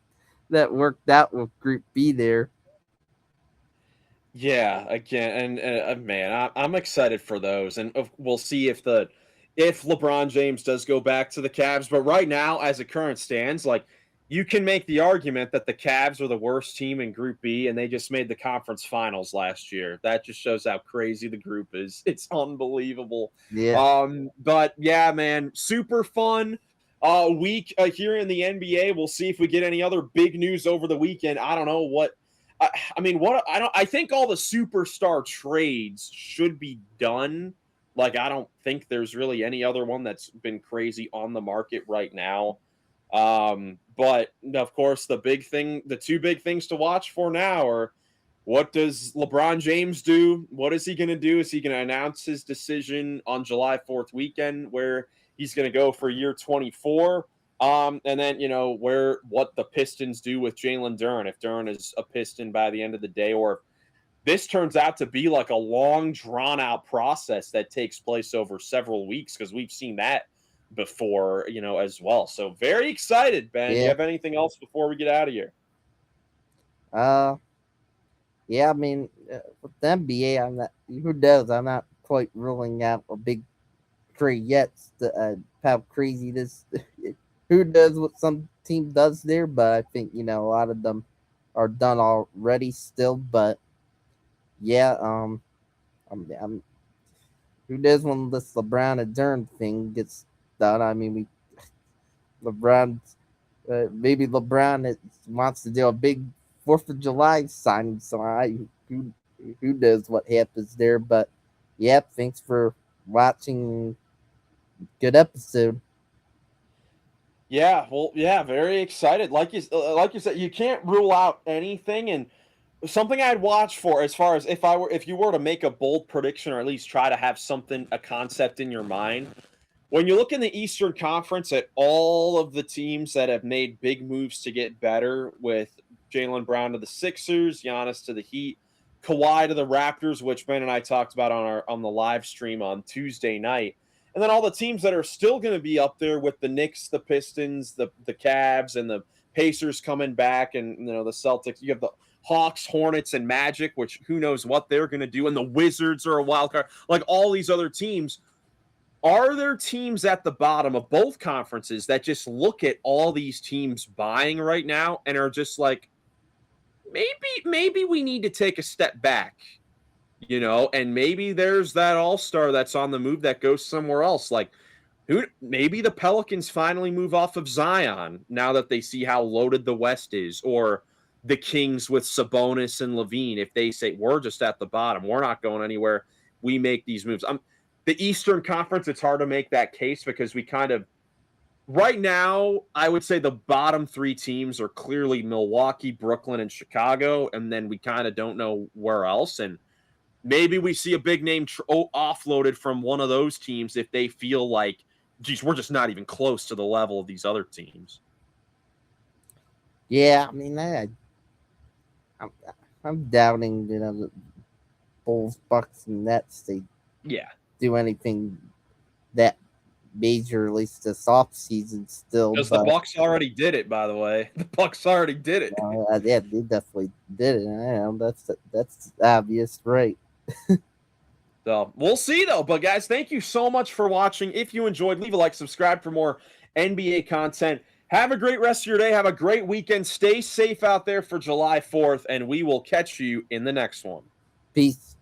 that worked out with Group B there. Yeah, again, and man, I'm excited for those, and we'll see if LeBron James does go back to the Cavs. But right now, as it current stands, like you can make the argument that the Cavs are the worst team in Group B, and they just made the conference finals last year. That just shows how crazy the group is. It's unbelievable. Yeah. But yeah, man, super fun week here in the NBA. We'll see if we get any other big news over the weekend. I don't know what. I mean, what I don't. I think all the superstar trades should be done. Like, I don't think there's really any other one that's been crazy on the market right now. But of course, the two big things to watch for now are, what does LeBron James do? What is he going to do? Is he going to announce his decision on July 4th weekend where he's going to go for year 24? And then, what the Pistons do with Jaylen Duren, if Duren is a Piston by the end of the day, or if this turns out to be like a long, drawn out process that takes place over several weeks, because we've seen that before, as well. So very excited, Ben. Yeah. You have anything else before we get out of here? Yeah, I mean, with the NBA, I'm not quite ruling out a big trade yet. How crazy this, who does what some team does there, but I think, a lot of them are done already still. But yeah, I'm who does when this LeBron and Durant thing gets done? I mean, LeBron, maybe LeBron wants to do a big 4th of July signing, so who knows what happens there? But yeah, thanks for watching. Good episode. Yeah, well, yeah, very excited. Like you said, you can't rule out anything. And something I'd watch for, as far as if you were to make a bold prediction, or at least try to have a concept in your mind. When you look in the Eastern Conference at all of the teams that have made big moves to get better, with Jaylen Brown to the Sixers, Giannis to the Heat, Kawhi to the Raptors, which Ben and I talked about on the live stream on Tuesday night, and then all the teams that are still going to be up there with the Knicks, the Pistons, the Cavs, and the Pacers coming back, and the Celtics. You have the Hawks, Hornets, and Magic, which who knows what they're going to do, and the Wizards are a wild card. Like, all these other teams. Are there teams at the bottom of both conferences that just look at all these teams buying right now and are just like, maybe we need to take a step back, and maybe there's that all-star that's on the move that goes somewhere else. Like, maybe the Pelicans finally move off of Zion now that they see how loaded the West is, or the Kings with Sabonis and Levine, if they say, we're just at the bottom, we're not going anywhere, we make these moves. The Eastern Conference, it's hard to make that case, because we kind of, right now, I would say the bottom three teams are clearly Milwaukee, Brooklyn, and Chicago, and then we kind of don't know where else. And maybe we see a big name offloaded from one of those teams if they feel like, geez, we're just not even close to the level of these other teams. Yeah, I mean, I'm doubting, the Bulls, Bucks, and Nets. They do anything that major, at least this off season still. Because the Bucks already did it, by the way. The Bucks already did it. Yeah, they definitely did it. That's obvious, right? So we'll see, though. But guys, thank you so much for watching. If you enjoyed, leave a like, subscribe for more NBA content. Have a great rest of your day. Have a great weekend. Stay safe out there for July 4th, and we will catch you in the next one. Peace.